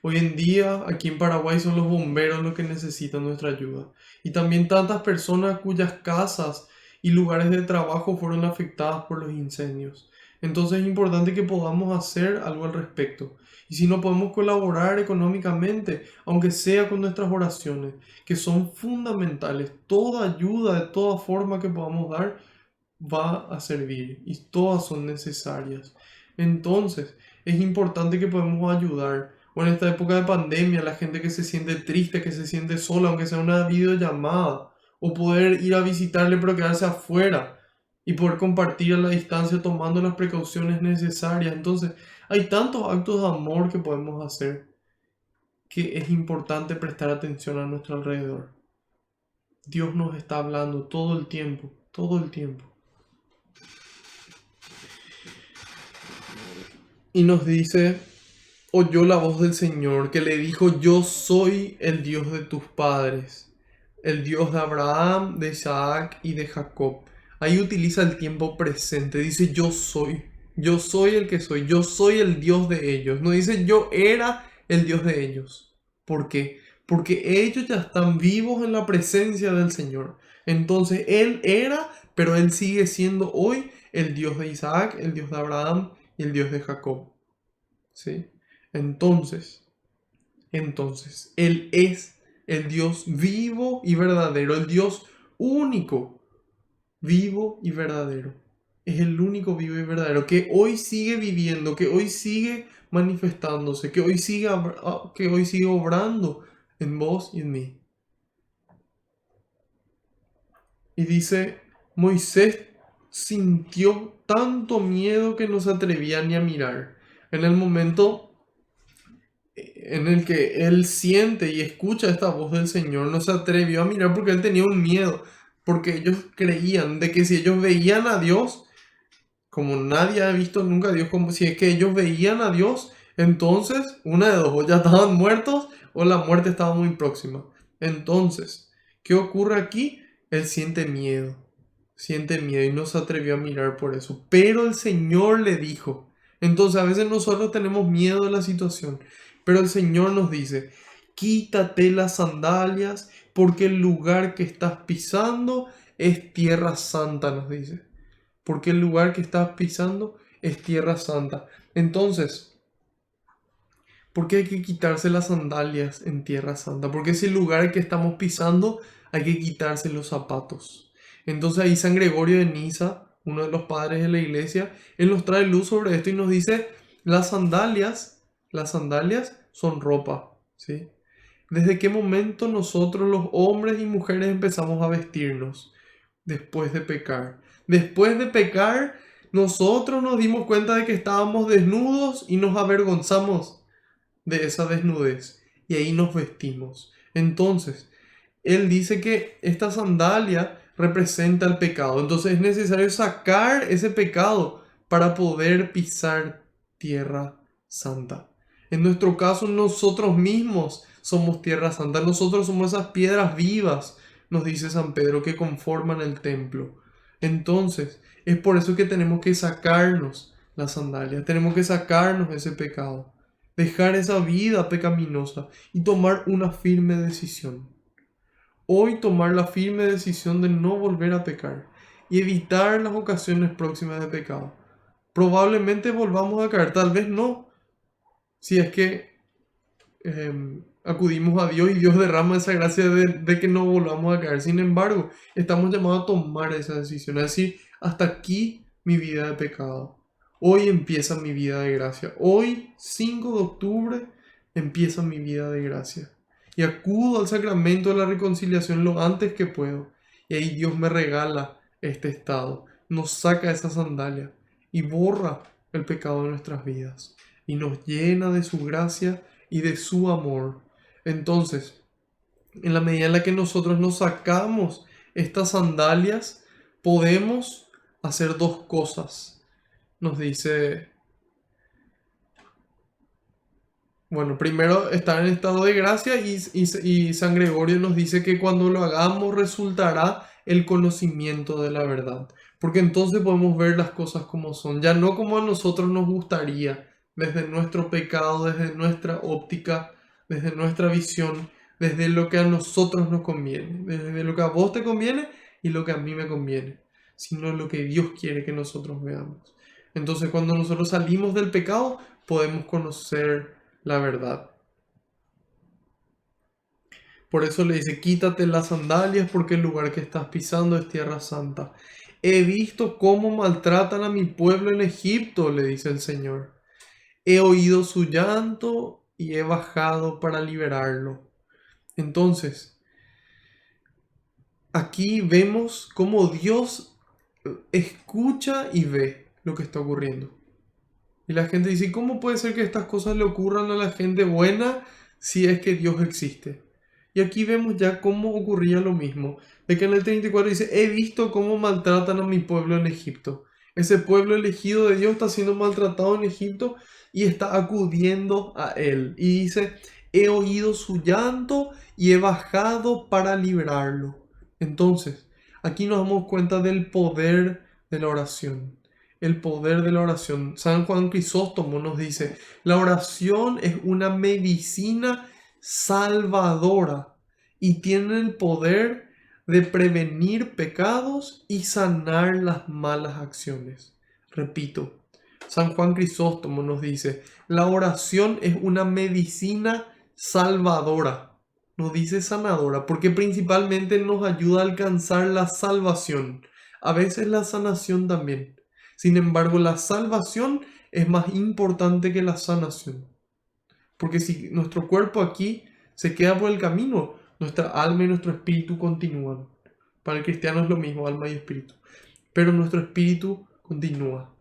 A: Hoy en día, aquí en Paraguay, son los bomberos los que necesitan nuestra ayuda. Y también tantas personas cuyas casas y lugares de trabajo fueron afectadas por los incendios. Entonces es importante que podamos hacer algo al respecto. Y si no podemos colaborar económicamente, aunque sea con nuestras oraciones, que son fundamentales, toda ayuda de toda forma que podamos dar va a servir y todas son necesarias. Entonces, es importante que podamos ayudar. O en esta época de pandemia, la gente que se siente triste, que se siente sola, aunque sea una videollamada, o poder ir a visitarle pero quedarse afuera y poder compartir a la distancia tomando las precauciones necesarias. Entonces, hay tantos actos de amor que podemos hacer que es importante prestar atención a nuestro alrededor. Dios nos está hablando todo el tiempo, todo el tiempo. Y nos dice: oyó la voz del Señor que le dijo: yo soy el Dios de tus padres, el Dios de Abraham, de Isaac y de Jacob. Ahí utiliza el tiempo presente, dice yo soy el que soy, yo soy el Dios de ellos. No dice yo era el Dios de ellos. ¿Por qué? Porque ellos ya están vivos en la presencia del Señor. Entonces Él era, pero Él sigue siendo hoy el Dios de Isaac, el Dios de Abraham y el Dios de Jacob. ¿Sí? Entonces, Él es el Dios vivo y verdadero, el Dios único, vivo y verdadero. Es el único vivo y verdadero que hoy sigue viviendo, que hoy sigue manifestándose, que hoy sigue obrando en vos y en mí. Y dice: Moisés sintió tanto miedo que no se atrevía ni a mirar. En el momento en el que él siente y escucha esta voz del Señor, no se atrevió a mirar porque él tenía un miedo, porque ellos creían de que si ellos veían a Dios, como nadie ha visto nunca a Dios, como si es que ellos veían a Dios, entonces una de dos, o ya estaban muertos o la muerte estaba muy próxima. Entonces, ¿qué ocurre aquí? Él siente miedo y no se atrevió a mirar por eso. Pero el Señor le dijo. Entonces a veces nosotros tenemos miedo de la situación, pero el Señor nos dice, quítate las sandalias porque el lugar que estás pisando es tierra santa, nos dice. Porque el lugar que estás pisando es tierra santa. Entonces, ¿por qué hay que quitarse las sandalias en tierra santa? Porque ese lugar que estamos pisando hay que quitarse los zapatos. Entonces ahí San Gregorio de Niza, uno de los padres de la iglesia, él nos trae luz sobre esto y nos dice, las sandalias son ropa, ¿sí? ¿Desde qué momento nosotros los hombres y mujeres empezamos a vestirnos? Después de pecar. Después de pecar, nosotros nos dimos cuenta de que estábamos desnudos y nos avergonzamos de esa desnudez. Y ahí nos vestimos. Entonces, él dice que esta sandalia representa el pecado. Entonces es necesario sacar ese pecado para poder pisar tierra santa. En nuestro caso, nosotros mismos somos tierra santa. Nosotros somos esas piedras vivas, nos dice San Pedro, que conforman el templo. Entonces, es por eso que tenemos que sacarnos las sandalias. Tenemos que sacarnos ese pecado. Dejar esa vida pecaminosa y tomar una firme decisión. Hoy tomar la firme decisión de no volver a pecar y evitar las ocasiones próximas de pecado. Probablemente volvamos a caer, tal vez no, si es que acudimos a Dios y Dios derrama esa gracia de que no volvamos a caer. Sin embargo, estamos llamados a tomar esa decisión, a decir, hasta aquí mi vida de pecado. Hoy empieza mi vida de gracia. Hoy, 5 de octubre, empieza mi vida de gracia. Y acudo al sacramento de la reconciliación lo antes que puedo. Y ahí Dios me regala este estado, nos saca esa sandalia y borra el pecado de nuestras vidas. Y nos llena de su gracia y de su amor. Entonces, en la medida en la que nosotros nos sacamos estas sandalias, podemos hacer dos cosas. Nos dice, bueno, primero estar en estado de gracia y San Gregorio nos dice que cuando lo hagamos resultará el conocimiento de la verdad. Porque entonces podemos ver las cosas como son, ya no como a nosotros nos gustaría, desde nuestro pecado, desde nuestra óptica, desde nuestra visión, desde lo que a nosotros nos conviene, desde lo que a vos te conviene y lo que a mí me conviene, sino lo que Dios quiere que nosotros veamos. Entonces cuando nosotros salimos del pecado, podemos conocer la verdad. Por eso le dice, quítate las sandalias porque el lugar que estás pisando es tierra santa. He visto cómo maltratan a mi pueblo en Egipto, le dice el Señor. He oído su llanto y he bajado para liberarlo. Entonces, aquí vemos cómo Dios escucha y ve lo que está ocurriendo. Y la gente dice, ¿cómo puede ser que estas cosas le ocurran a la gente buena si es que Dios existe? Y aquí vemos ya cómo ocurría lo mismo. De que en el 34 dice, he visto cómo maltratan a mi pueblo en Egipto. Ese pueblo elegido de Dios está siendo maltratado en Egipto y está acudiendo a él. Y dice, he oído su llanto y he bajado para librarlo. Entonces, aquí nos damos cuenta del poder de la oración. El poder de la oración. San Juan Crisóstomo nos dice, la oración es una medicina salvadora y tiene el poder de prevenir pecados y sanar las malas acciones. Repito, San Juan Crisóstomo nos dice, la oración es una medicina salvadora. No dice sanadora, porque principalmente nos ayuda a alcanzar la salvación. A veces la sanación también. Sin embargo, la salvación es más importante que la sanación. Porque si nuestro cuerpo aquí se queda por el camino, nuestra alma y nuestro espíritu continúan. Para el cristiano es lo mismo, alma y espíritu. pero nuestro espíritu continúa.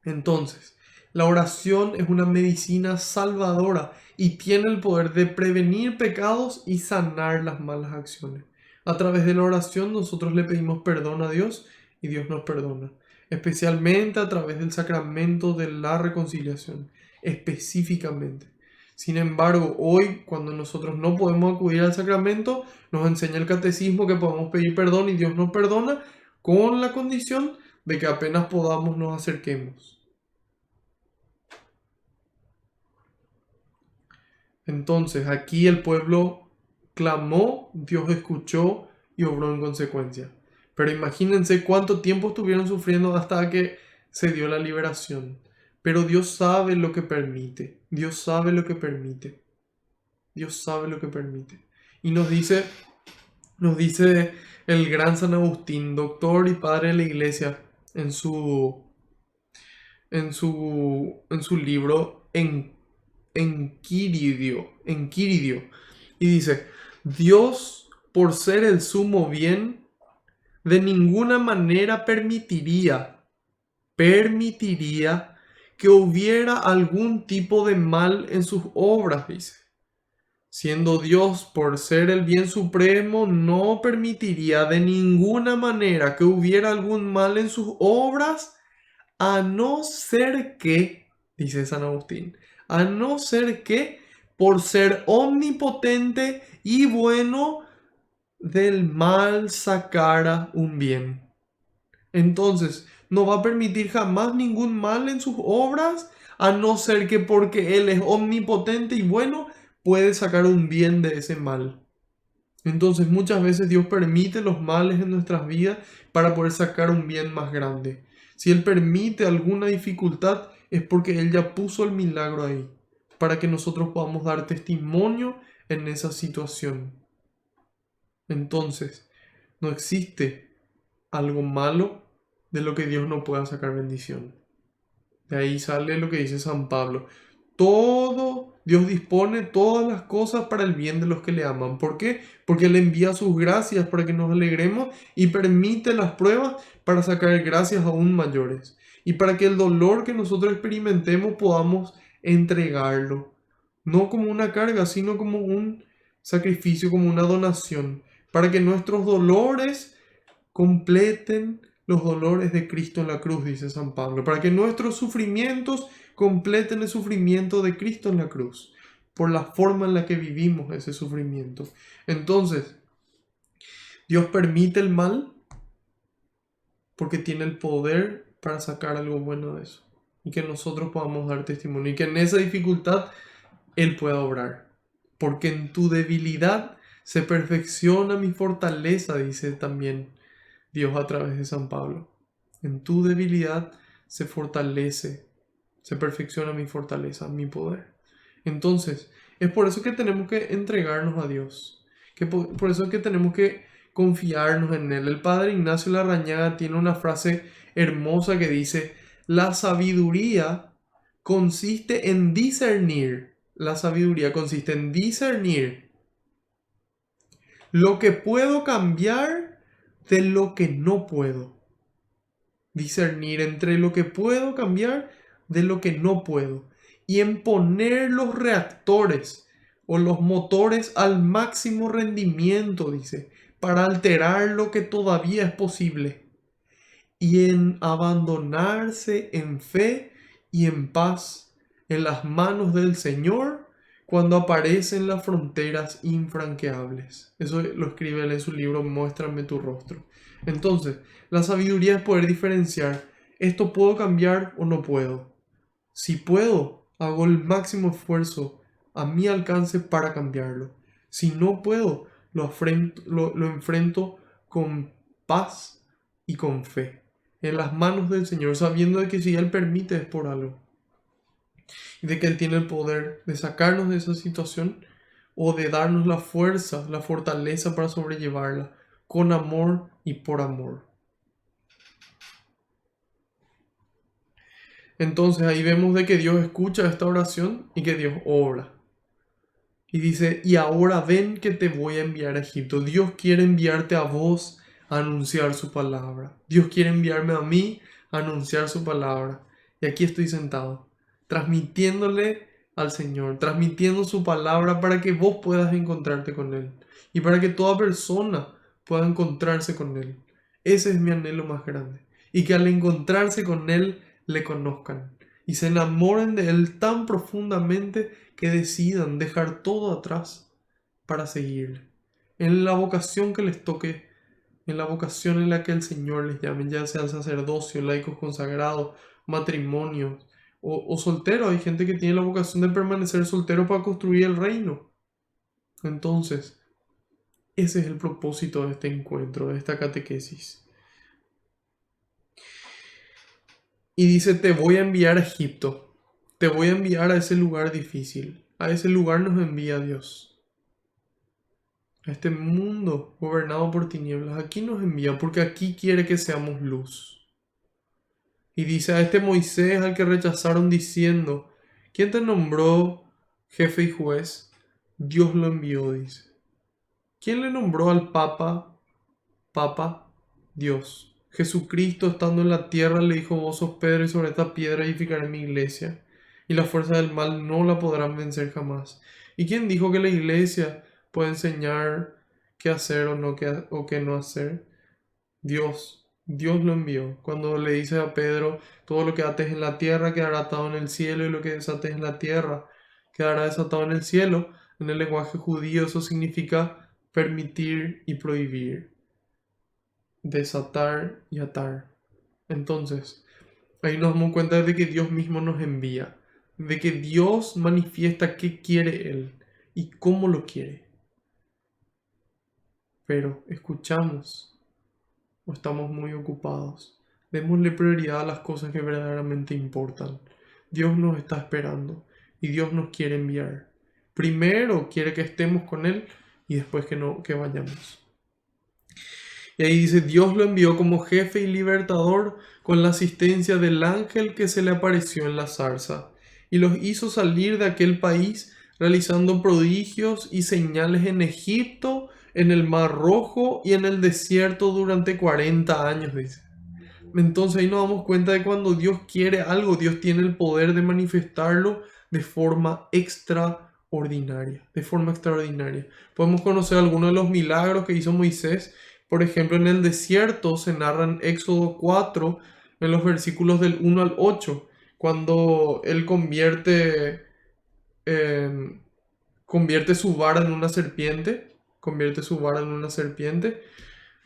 A: Entonces, la oración es una medicina salvadora y tiene el poder de prevenir pecados y sanar las malas acciones. A través de la oración nosotros le pedimos perdón a Dios y Dios nos perdona, especialmente a través del sacramento de la reconciliación, específicamente. Sin embargo, hoy, cuando nosotros no podemos acudir al sacramento, nos enseña el catecismo que podemos pedir perdón y Dios nos perdona, con la condición de que apenas podamos nos acerquemos. Entonces aquí el pueblo clamó, Dios escuchó y obró en consecuencia. Pero imagínense cuánto tiempo estuvieron sufriendo hasta que se dio la liberación. Pero Dios sabe lo que permite. Dios sabe lo que permite. Dios sabe lo que permite. Y nos dice el gran San Agustín, doctor y padre de la iglesia, en su libro Enquiridio, y dice: Dios, por ser el sumo bien, de ninguna manera permitiría que hubiera algún tipo de mal en sus obras, dice. Siendo Dios por ser el bien supremo, no permitiría de ninguna manera que hubiera algún mal en sus obras, a no ser que, dice San Agustín, a no ser que, por ser omnipotente y bueno, del mal sacara un bien. Entonces, no va a permitir jamás ningún mal en sus obras, a no ser que porque Él es omnipotente y bueno, puede sacar un bien de ese mal. Entonces, muchas veces Dios permite los males en nuestras vidas para poder sacar un bien más grande. Si Él permite alguna dificultad, es porque Él ya puso el milagro ahí, para que nosotros podamos dar testimonio en esa situación. Entonces, no existe algo malo de lo que Dios no pueda sacar bendición. De ahí sale lo que dice San Pablo. Dios dispone todas las cosas para el bien de los que le aman. ¿Por qué? Porque Él envía sus gracias para que nos alegremos y permite las pruebas para sacar gracias aún mayores. Y para que el dolor que nosotros experimentemos podamos entregarlo. No como una carga, sino como un sacrificio, como una donación. Para que nuestros dolores completen los dolores de Cristo en la cruz, dice San Pablo, para que nuestros sufrimientos completen el sufrimiento de Cristo en la cruz, por la forma en la que vivimos ese sufrimiento. Entonces, Dios permite el mal porque tiene el poder para sacar algo bueno de eso, y que nosotros podamos dar testimonio, y que en esa dificultad Él pueda obrar, porque en tu debilidad se perfecciona mi fortaleza, dice también Dios a través de San Pablo. En tu debilidad se perfecciona mi fortaleza, mi poder. Entonces, es por eso que tenemos que entregarnos a Dios, por eso que tenemos que confiarnos en Él. El padre Ignacio Larrañaga tiene una frase hermosa que dice: la sabiduría consiste en discernir. La sabiduría consiste en discernir lo que puedo cambiar de lo que no puedo. Discernir entre lo que puedo cambiar de lo que no puedo. Y en poner los reactores o los motores al máximo rendimiento, dice, para alterar lo que todavía es posible. Y en abandonarse en fe y en paz en las manos del Señor cuando aparecen las fronteras infranqueables. Eso lo escribe él en su libro Muéstrame tu rostro. Entonces, la sabiduría es poder diferenciar: ¿esto puedo cambiar o no puedo? Si puedo, hago el máximo esfuerzo a mi alcance para cambiarlo. Si no puedo, lo enfrento con paz y con fe, en las manos del Señor, sabiendo de que si Él permite es por algo, y de que Él tiene el poder de sacarnos de esa situación o de darnos la fuerza, la fortaleza para sobrellevarla, con amor y por amor. Entonces ahí vemos de que Dios escucha esta oración y que Dios obra. Y dice: y ahora ven que te voy a enviar a Egipto. Dios quiere enviarte a vos a anunciar su palabra. Dios quiere enviarme a mí a anunciar su palabra. Y aquí estoy sentado, transmitiéndole al Señor, transmitiendo su palabra para que vos puedas encontrarte con Él y para que toda persona pueda encontrarse con Él. Ese es mi anhelo más grande. Y que al encontrarse con Él le conozcan y se enamoren de Él tan profundamente que decidan dejar todo atrás para seguirle. En la vocación que les toque, en la vocación en la que el Señor les llame, ya sea el sacerdocio, laicos consagrados, matrimonios o solteros. Hay gente que tiene la vocación de permanecer soltero para construir el reino. Entonces, ese es el propósito de este encuentro, de esta catequesis. Y dice, te voy a enviar a Egipto, te voy a enviar a ese lugar difícil, a ese lugar nos envía Dios. A este mundo gobernado por tinieblas, aquí nos envía porque aquí quiere que seamos luz. Y dice a este Moisés al que rechazaron diciendo, ¿quién te nombró jefe y juez? Dios lo envió, dice. ¿Quién le nombró al Papa? Dios. Jesucristo estando en la tierra le dijo, vos sos Pedro y sobre esta piedra edificaré mi iglesia, y la fuerza del mal no la podrán vencer jamás. ¿Y quién dijo que la iglesia puede enseñar qué hacer o qué no hacer? Dios. Dios lo envió. Cuando le dice a Pedro, todo lo que ates en la tierra quedará atado en el cielo y lo que desates en la tierra quedará desatado en el cielo. En el lenguaje judío eso significa permitir y prohibir, desatar y atar. Entonces, ahí nos damos cuenta de que Dios mismo nos envía, de que Dios manifiesta qué quiere Él y cómo lo quiere. Pero escuchamos o estamos muy ocupados. Démosle prioridad a las cosas que verdaderamente importan. Dios nos está esperando y Dios nos quiere enviar. Primero quiere que estemos con Él y después que vayamos. Y ahí dice, Dios lo envió como jefe y libertador con la asistencia del ángel que se le apareció en la zarza, y los hizo salir de aquel país realizando prodigios y señales en Egipto, en el Mar Rojo y en el desierto durante 40 años, dice. Entonces ahí nos damos cuenta de cuando Dios quiere algo, Dios tiene el poder de manifestarlo de forma extraordinaria, Podemos conocer algunos de los milagros que hizo Moisés. Por ejemplo, en el desierto se narra en Éxodo 4, en los versículos del 1 al 8, cuando él convierte su vara en una serpiente,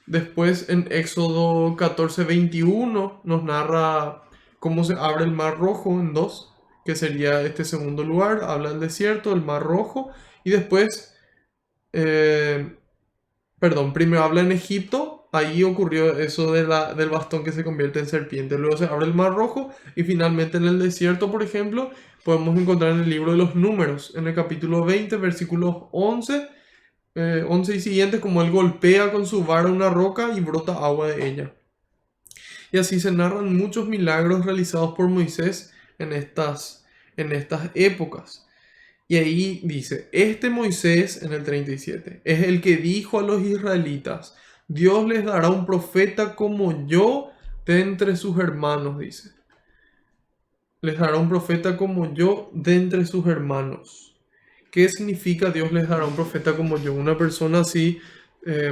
A: Después en Éxodo 14:21 nos narra cómo se abre el Mar Rojo en dos, que sería este segundo lugar. Habla del desierto, el Mar Rojo, y después, primero habla en Egipto, ahí ocurrió eso del bastón que se convierte en serpiente. Luego se abre el Mar Rojo y finalmente en el desierto, por ejemplo, podemos encontrar en el libro de los Números, en el capítulo 20, versículos 11 y siguientes, como él golpea con su vara una roca y brota agua de ella. Y así se narran muchos milagros realizados por Moisés en estas épocas. Y ahí dice, este Moisés en el 37 es el que dijo a los israelitas, Dios les dará un profeta como yo de entre sus hermanos, dice. Les dará un profeta como yo de entre sus hermanos. ¿Qué significa Dios les dará un profeta como yo? Una persona así,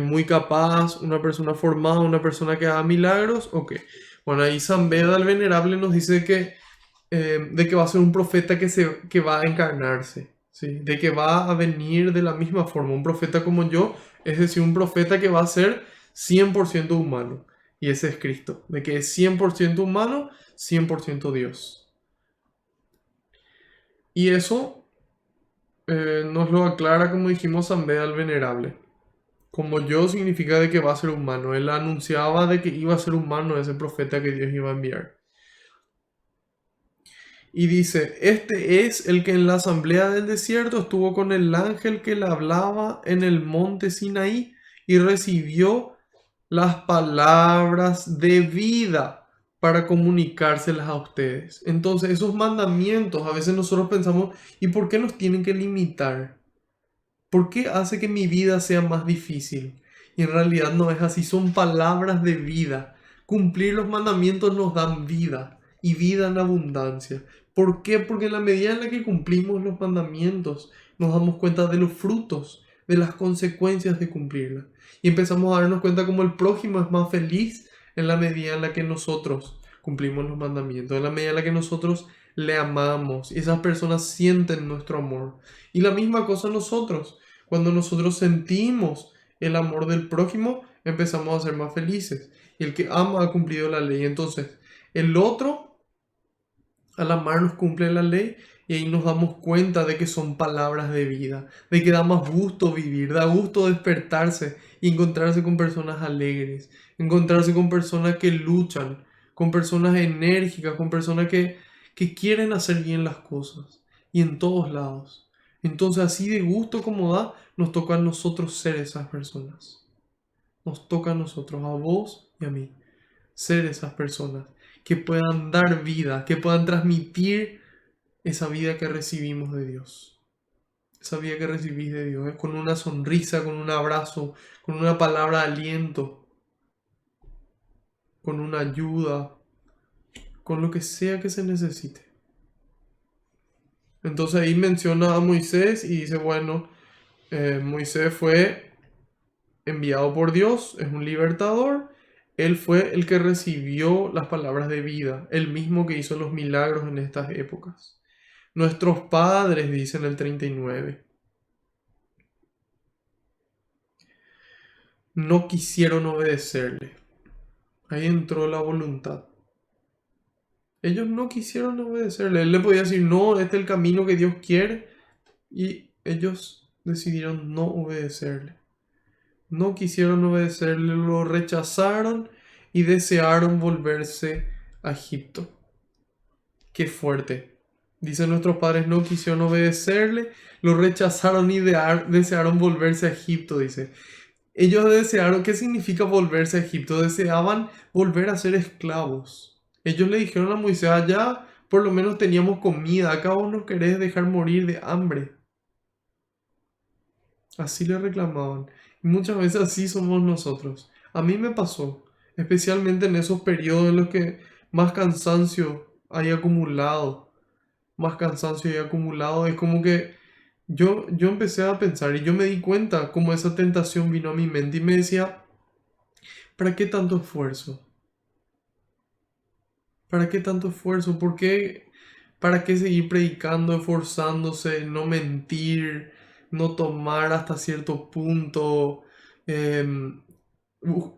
A: muy capaz, una persona formada, una persona que haga milagros, ¿o qué? Bueno, ahí San Beda el Venerable nos dice de que va a ser un profeta que va a encarnarse, ¿sí? De que va a venir de la misma forma, un profeta como yo, es decir, un profeta que va a ser 100% humano. Y ese es Cristo, de que es 100% humano, 100% Dios. Y eso nos lo aclara, como dijimos, San Beda el Venerable. Como yo significa de que va a ser humano. Él anunciaba de que iba a ser humano ese profeta que Dios iba a enviar. Y dice, este es el que en la asamblea del desierto estuvo con el ángel que le hablaba en el monte Sinaí y recibió las palabras de vida para comunicárselas a ustedes. Entonces, esos mandamientos, a veces nosotros pensamos, ¿y por qué nos tienen que limitar? ¿Por qué hace que mi vida sea más difícil? Y en realidad no es así, son palabras de vida. Cumplir los mandamientos nos dan vida y vida en abundancia. ¿Por qué? Porque en la medida en la que cumplimos los mandamientos, nos damos cuenta de los frutos, de las consecuencias de cumplirla. Y empezamos a darnos cuenta cómo el prójimo es más feliz en la medida en la que nosotros cumplimos los mandamientos, en la medida en la que nosotros le amamos y esas personas sienten nuestro amor. Y la misma cosa nosotros, cuando nosotros sentimos el amor del prójimo, empezamos a ser más felices. Y el que ama ha cumplido la ley. Entonces, el otro, al amarnos, cumple la ley y ahí nos damos cuenta de que son palabras de vida, de que da más gusto vivir, da gusto despertarse y encontrarse con personas alegres, encontrarse con personas que luchan, con personas enérgicas, con personas que quieren hacer bien las cosas y en todos lados. Entonces, así de gusto como da, nos toca a nosotros ser esas personas. Nos toca a nosotros, a vos y a mí, ser esas personas que puedan dar vida, que puedan transmitir esa vida que recibimos de Dios. Esa vida que recibís de Dios, con una sonrisa, con un abrazo, con una palabra de aliento, con una ayuda, con lo que sea que se necesite. Entonces ahí menciona a Moisés y dice, bueno, Moisés fue enviado por Dios, es un libertador. Él fue el que recibió las palabras de vida, el mismo que hizo los milagros en estas épocas. Nuestros padres, dice en el 39, no quisieron obedecerle. Ahí entró la voluntad. Ellos no quisieron obedecerle. Él le podía decir, no, este es el camino que Dios quiere. Y ellos decidieron no obedecerle. No quisieron obedecerle, lo rechazaron y desearon volverse a Egipto. Qué fuerte. Dicen nuestros padres, no quisieron obedecerle, lo rechazaron y desearon volverse a Egipto, dice. Ellos desearon, ¿qué significa volverse a Egipto? Deseaban volver a ser esclavos. Ellos le dijeron a Moisés, allá por lo menos teníamos comida, acá vos nos querés dejar morir de hambre. Así le reclamaban. Y muchas veces así somos nosotros. A mí me pasó, especialmente en esos periodos en los que más cansancio hay acumulado. Más cansancio hay acumulado. Es como que yo empecé a pensar y yo me di cuenta como esa tentación vino a mi mente y me decía, ¿para qué tanto esfuerzo? ¿Para qué tanto esfuerzo? ¿Por qué? ¿Para qué seguir predicando, esforzándose, no mentir, no tomar hasta cierto punto, em,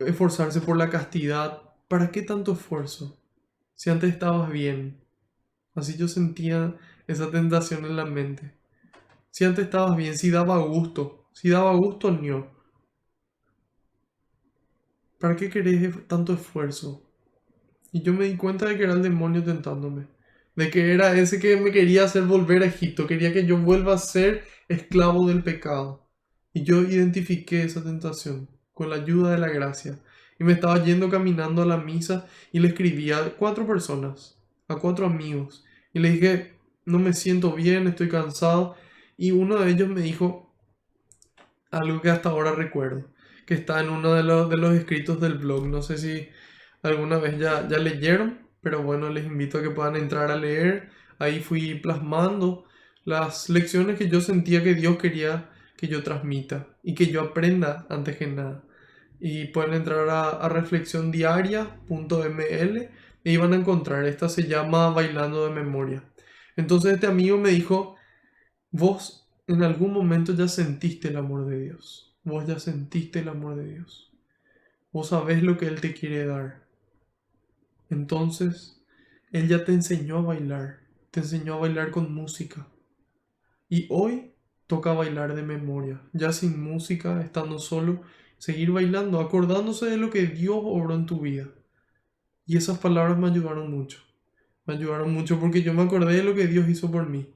A: esforzarse por la castidad? ¿Para qué tanto esfuerzo? Si antes estabas bien. Así yo sentía esa tentación en la mente. Si antes estabas bien, si daba gusto. Si daba gusto, no. ¿Para qué querés tanto esfuerzo? Y yo me di cuenta de que era el demonio tentándome. De que era ese que me quería hacer volver a Egipto. Quería que yo vuelva a ser esclavo del pecado. Y yo identifiqué esa tentación con la ayuda de la gracia. Y me estaba yendo caminando a la misa y le escribí a 4 personas, a 4 amigos. Y le dije, no me siento bien, estoy cansado. Y uno de ellos me dijo algo que hasta ahora recuerdo, que está en uno de los escritos del blog. No sé si alguna vez ya leyeron, pero bueno, les invito a que puedan entrar a leer. Ahí fui plasmando las lecciones que yo sentía que Dios quería que yo transmita y que yo aprenda antes que nada. Y pueden entrar a reflexiondiaria.ml y ahí van a encontrar. Esta se llama Bailando de Memoria. Entonces este amigo me dijo, vos en algún momento ya sentiste el amor de Dios. Vos ya sentiste el amor de Dios. Vos sabés lo que Él te quiere dar. Entonces, Él ya te enseñó a bailar con música. Y hoy toca bailar de memoria, ya sin música, estando solo, seguir bailando, acordándose de lo que Dios obró en tu vida. Y esas palabras me ayudaron mucho. Me ayudaron mucho porque yo me acordé de lo que Dios hizo por mí,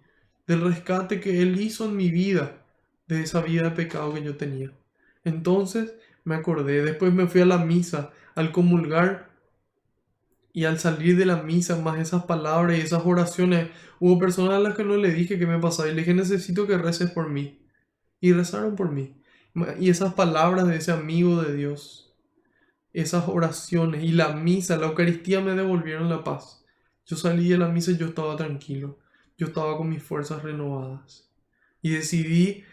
A: del rescate que Él hizo en mi vida, de esa vida de pecado que yo tenía. Entonces me acordé, después me fui a la misa, al comulgar. Y al salir de la misa, más esas palabras y esas oraciones, hubo personas a las que no le dije qué me pasaba y le dije, necesito que reces por mí. Y rezaron por mí. Y esas palabras de ese amigo de Dios, esas oraciones y la misa, la Eucaristía me devolvieron la paz. Yo salí de la misa y yo estaba tranquilo. Yo estaba con mis fuerzas renovadas. Y decidí,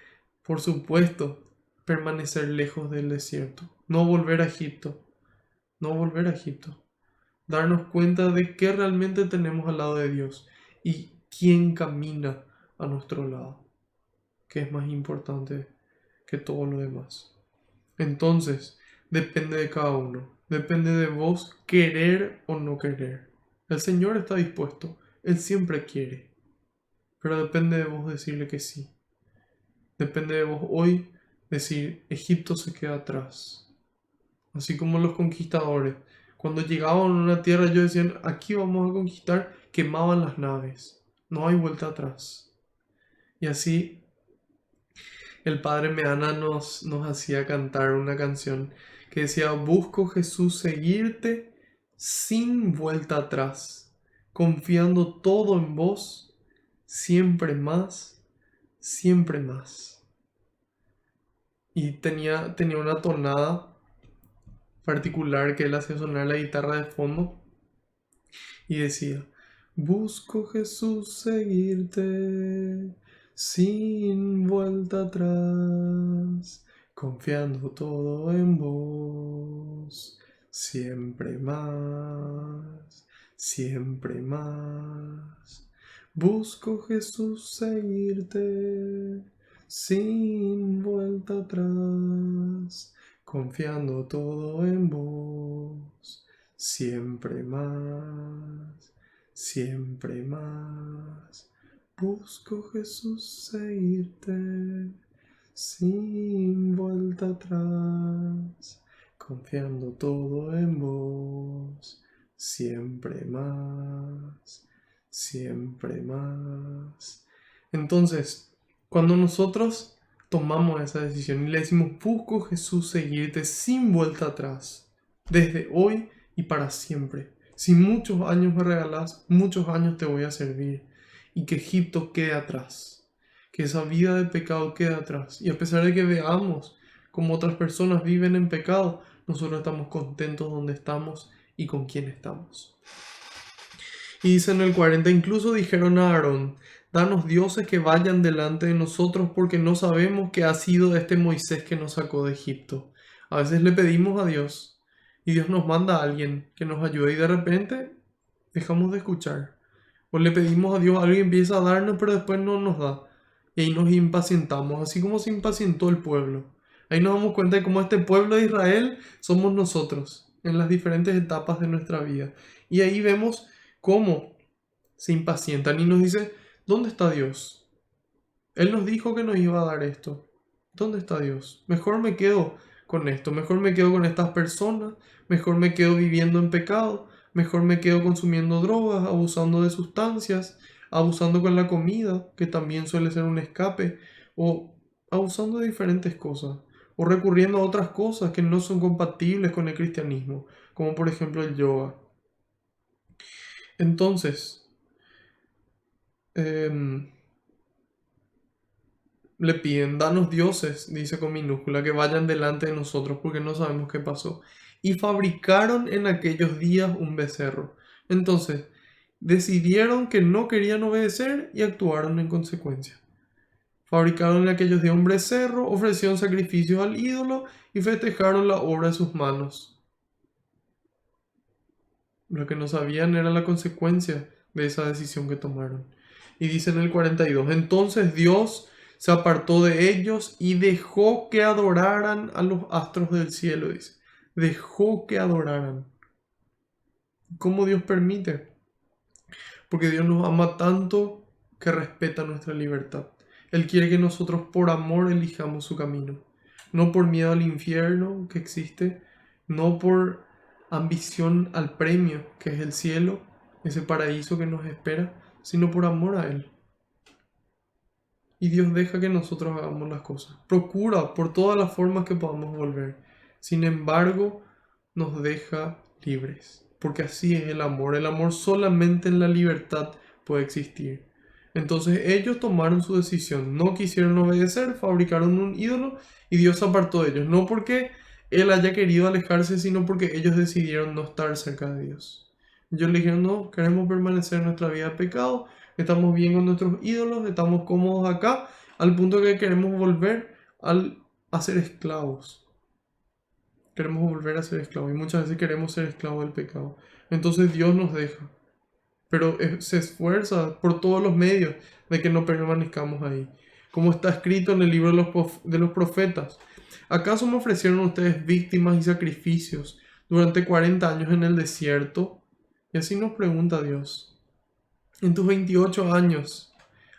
A: por supuesto, permanecer lejos del desierto. No volver a Egipto. No volver a Egipto. Darnos cuenta de qué realmente tenemos al lado de Dios y quién camina a nuestro lado, que es más importante que todo lo demás. Entonces, depende de cada uno. Depende de vos querer o no querer. El Señor está dispuesto. Él siempre quiere. Pero depende de vos decirle que sí. Depende de vos hoy decir, Egipto se queda atrás. Así como los conquistadores. Cuando llegaban a una tierra, ellos decían, aquí vamos a conquistar, quemaban las naves. No hay vuelta atrás. Y así el padre Meana nos hacía cantar una canción que decía, busco Jesús seguirte sin vuelta atrás, confiando todo en vos, siempre más, siempre más. Y tenía una tonada particular que él hacía sonar la guitarra de fondo y decía, busco Jesús seguirte sin vuelta atrás, confiando todo en vos, siempre más, siempre más. Busco Jesús seguirte sin vuelta atrás, confiando todo en vos, siempre más, siempre más. Busco Jesús seguirte sin vuelta atrás, confiando todo en vos, siempre más, siempre más. Entonces, cuando nosotros tomamos esa decisión y le decimos, busco Jesús seguirte sin vuelta atrás, desde hoy y para siempre. Si muchos años me regalás, muchos años te voy a servir. Y que Egipto quede atrás. Que esa vida de pecado quede atrás. Y a pesar de que veamos cómo otras personas viven en pecado, nosotros estamos contentos donde estamos y con quién estamos. Y dice en el 40, incluso dijeron a Aarón, danos dioses que vayan delante de nosotros porque no sabemos qué ha sido de este Moisés que nos sacó de Egipto. A veces le pedimos a Dios y Dios nos manda a alguien que nos ayude y de repente dejamos de escuchar. O le pedimos a Dios, alguien empieza a darnos pero después no nos da. Y ahí nos impacientamos, así como se impacientó el pueblo. Ahí nos damos cuenta de cómo este pueblo de Israel somos nosotros en las diferentes etapas de nuestra vida. Y ahí vemos cómo se impacientan y nos dice, ¿dónde está Dios? Él nos dijo que nos iba a dar esto. ¿Dónde está Dios? Mejor me quedo con esto, mejor me quedo con estas personas, mejor me quedo viviendo en pecado, mejor me quedo consumiendo drogas, abusando de sustancias, abusando con la comida, que también suele ser un escape, o abusando de diferentes cosas, o recurriendo a otras cosas que no son compatibles con el cristianismo, como por ejemplo el yoga. Entonces, le piden, danos dioses, dice con minúscula, que vayan delante de nosotros porque no sabemos qué pasó. Y fabricaron en aquellos días un becerro. Entonces, decidieron que no querían obedecer y actuaron en consecuencia. Fabricaron en aquellos días un becerro, ofrecieron sacrificios al ídolo y festejaron la obra de sus manos. Lo que no sabían era la consecuencia de esa decisión que tomaron. Y dice en el 42, entonces Dios se apartó de ellos y dejó que adoraran a los astros del cielo, dice. Dejó que adoraran. ¿Cómo Dios permite? Porque Dios nos ama tanto que respeta nuestra libertad. Él quiere que nosotros por amor elijamos su camino. No por miedo al infierno que existe, no por ambición al premio que es el cielo, ese paraíso que nos espera, sino por amor a Él. Y Dios deja que nosotros hagamos las cosas. Procura por todas las formas que podamos volver. Sin embargo, nos deja libres. Porque así es el amor. El amor solamente en la libertad puede existir. Entonces ellos tomaron su decisión, no quisieron obedecer, fabricaron un ídolo y Dios se apartó de ellos. No porque Él haya querido alejarse, sino porque ellos decidieron no estar cerca de Dios. Ellos le dijeron, no, queremos permanecer en nuestra vida de pecado, estamos bien con nuestros ídolos, estamos cómodos acá, al punto que queremos volver a ser esclavos. Queremos volver a ser esclavos y muchas veces queremos ser esclavos del pecado. Entonces Dios nos deja, pero se esfuerza por todos los medios de que no permanezcamos ahí. Como está escrito en el libro de los profetas. ¿Acaso me ofrecieron ustedes víctimas y sacrificios durante 40 años en el desierto? Y así nos pregunta Dios. En tus 28 años,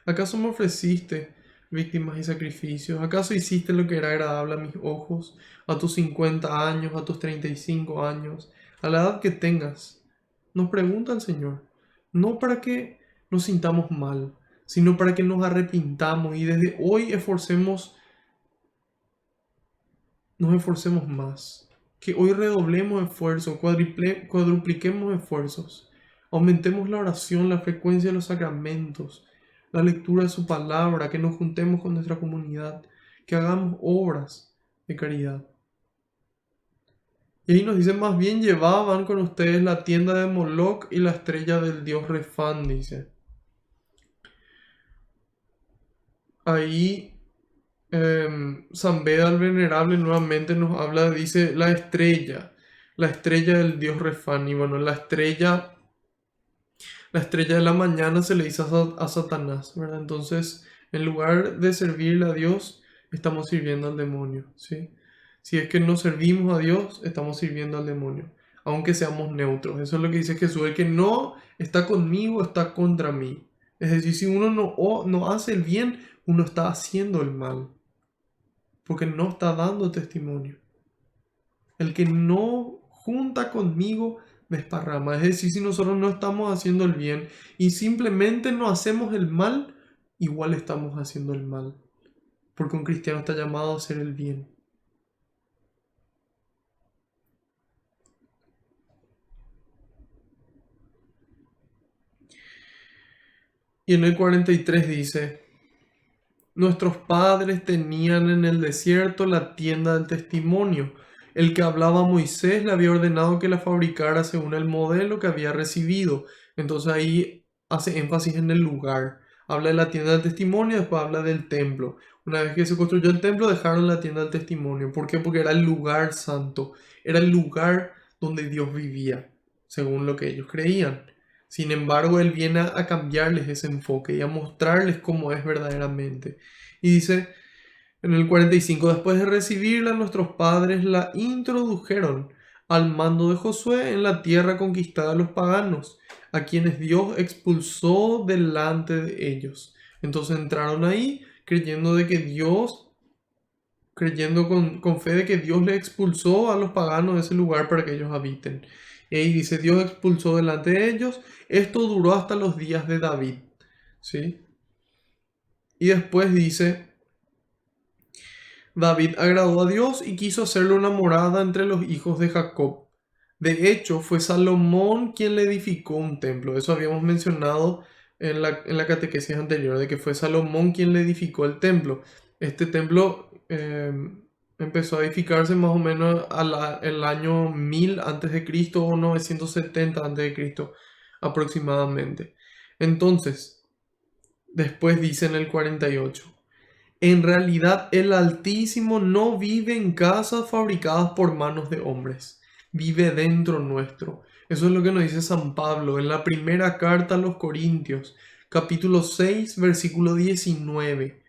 A: ¿acaso me ofreciste víctimas y sacrificios? ¿Acaso hiciste lo que era agradable a mis ojos? A tus 50 años, a tus 35 años, a la edad que tengas. Nos pregunta el Señor. No para que nos sintamos mal, sino para que nos arrepintamos y desde hoy nos esforcemos más. Que hoy redoblemos esfuerzos, cuadrupliquemos esfuerzos. Aumentemos la oración, la frecuencia de los sacramentos, la lectura de su palabra, que nos juntemos con nuestra comunidad, que hagamos obras de caridad. Y ahí nos dice, más bien llevaban con ustedes la tienda de Moloch y la estrella del dios Refán, dice. Ahí San Beda el Venerable nuevamente nos habla, dice, la estrella del dios Refán. Y bueno, la estrella de la mañana se le dice a Satanás, ¿verdad? Entonces, en lugar de servirle a Dios, estamos sirviendo al demonio, ¿sí? Si es que no servimos a Dios, estamos sirviendo al demonio, aunque seamos neutros. Eso es lo que dice Jesús, el que no está conmigo está contra mí. Es decir, si uno no hace el bien, uno está haciendo el mal, porque no está dando testimonio. El que no junta conmigo desparrama. Es decir, si nosotros no estamos haciendo el bien y simplemente no hacemos el mal, igual estamos haciendo el mal. Porque un cristiano está llamado a hacer el bien. Y en el 43 dice, nuestros padres tenían en el desierto la tienda del testimonio. El que hablaba a Moisés le había ordenado que la fabricara según el modelo que había recibido. Entonces ahí hace énfasis en el lugar. Habla de la tienda del testimonio, después habla del templo. Una vez que se construyó el templo, dejaron la tienda del testimonio. ¿Por qué? Porque era el lugar santo. Era el lugar donde Dios vivía, según lo que ellos creían. Sin embargo, Él viene a cambiarles ese enfoque y a mostrarles cómo es verdaderamente. Y dice en el 45, después de recibirla, nuestros padres la introdujeron al mando de Josué en la tierra conquistada de los paganos, a quienes Dios expulsó delante de ellos. Entonces entraron ahí creyendo de que Dios, creyendo con fe de que Dios le expulsó a los paganos de ese lugar para que ellos habiten. Y ahí dice, Dios expulsó delante de ellos. Esto duró hasta los días de David. ¿Sí? Y después dice, David agradó a Dios y quiso hacerle una morada entre los hijos de Jacob. De hecho, fue Salomón quien le edificó un templo. Eso habíamos mencionado en la catequesis anterior, de que fue Salomón quien le edificó el templo. Este templo empezó a edificarse más o menos el año 1000 antes de Cristo o 970 antes de Cristo aproximadamente. Entonces, después dice en el 48. En realidad el Altísimo no vive en casas fabricadas por manos de hombres, vive dentro nuestro. Eso es lo que nos dice San Pablo en la primera carta a los Corintios, capítulo 6, versículo 19.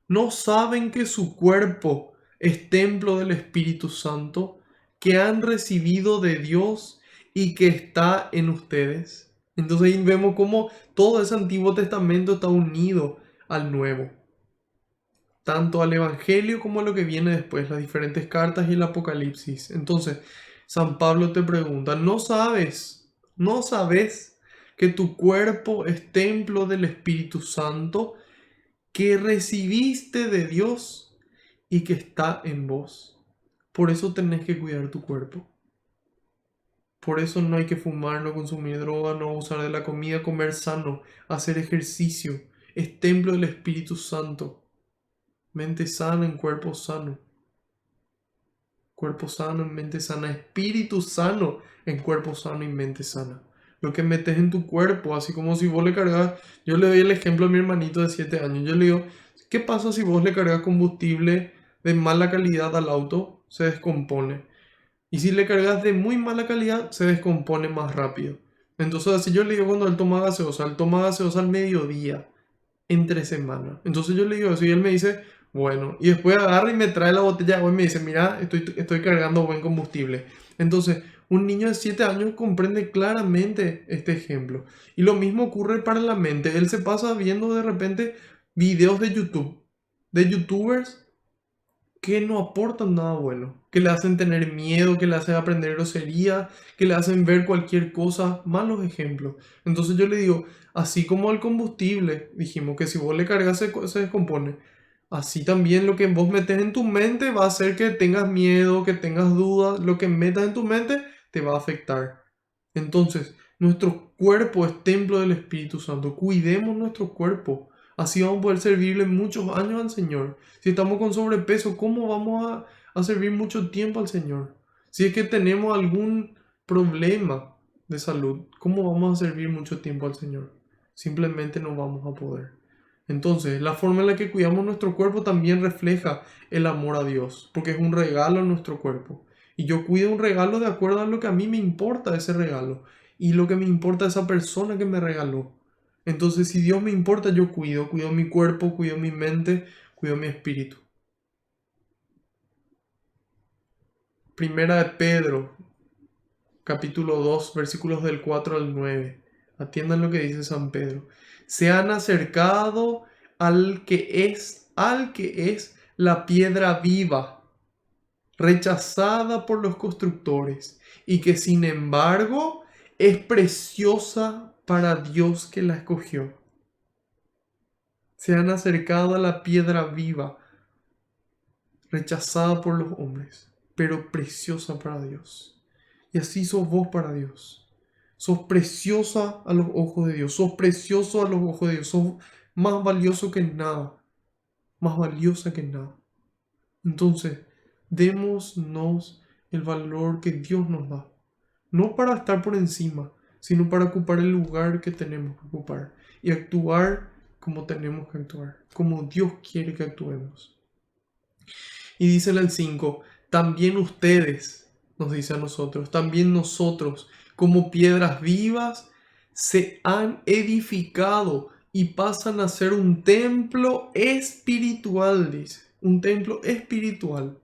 A: ¿No saben que su cuerpo es templo del Espíritu Santo, que han recibido de Dios y que está en ustedes? Entonces ahí vemos cómo todo ese Antiguo Testamento está unido al Nuevo, tanto al Evangelio como a lo que viene después, las diferentes cartas y el Apocalipsis. Entonces, San Pablo te pregunta, no sabes que tu cuerpo es templo del Espíritu Santo, que recibiste de Dios y que está en vos? Por eso tenés que cuidar tu cuerpo. Por eso no hay que fumar, no consumir droga, no usar de la comida, comer sano, hacer ejercicio es templo del Espíritu Santo. Mente sana en cuerpo sano. Cuerpo sano en mente sana. Espíritu sano en cuerpo sano y mente sana. Lo que metes en tu cuerpo, así como si vos le cargas. Yo le doy el ejemplo a mi hermanito de 7 años. Yo le digo, ¿qué pasa si vos le cargas combustible de mala calidad al auto? Se descompone. Y si le cargas de muy mala calidad, se descompone más rápido. Entonces, así yo le digo cuando él toma gaseosa al mediodía, entre semana. Entonces yo le digo eso y él me dice, bueno, y después agarra y me trae la botella de agua y me dice, mira, estoy cargando buen combustible. Entonces, un niño de 7 años comprende claramente este ejemplo. Y lo mismo ocurre para la mente. Él se pasa viendo de repente videos de YouTube, de YouTubers que no aportan nada bueno, que le hacen tener miedo, que le hacen aprender grosería, que le hacen ver cualquier cosa, malos ejemplos. Entonces yo le digo, así como el combustible, dijimos que si vos le cargas se descompone, así también lo que vos metes en tu mente va a hacer que tengas miedo, que tengas dudas, lo que metas en tu mente te va a afectar. Entonces, nuestro cuerpo es templo del Espíritu Santo, cuidemos nuestro cuerpo. Así vamos a poder servirle muchos años al Señor. Si estamos con sobrepeso, ¿cómo vamos a servir mucho tiempo al Señor? Si es que tenemos algún problema de salud, ¿cómo vamos a servir mucho tiempo al Señor? Simplemente no vamos a poder. Entonces, la forma en la que cuidamos nuestro cuerpo también refleja el amor a Dios, porque es un regalo a nuestro cuerpo. Y yo cuido un regalo de acuerdo a lo que a mí me importa ese regalo y lo que me importa esa persona que me regaló. Entonces, si Dios me importa, yo cuido mi cuerpo, cuido mi mente, cuido mi espíritu. Primera de Pedro, capítulo 2, versículos del 4 al 9. Atiendan lo que dice San Pedro. Se han acercado al que es la piedra viva, rechazada por los constructores, y que sin embargo es preciosa para Dios que la escogió. Se han acercado a la piedra viva, rechazada por los hombres, pero preciosa para Dios. Y así sos vos para Dios. Sos preciosa a los ojos de Dios. Sos precioso a los ojos de Dios. Sos más valioso que nada. Más valiosa que nada. Entonces, démonos el valor que Dios nos da. No para estar por encima, sino para ocupar el lugar que tenemos que ocupar. Y actuar como tenemos que actuar. Como Dios quiere que actuemos. Y dice en el 5, también ustedes, nos dice a nosotros, también nosotros, como piedras vivas, se han edificado y pasan a ser un templo espiritual, dice, un templo espiritual,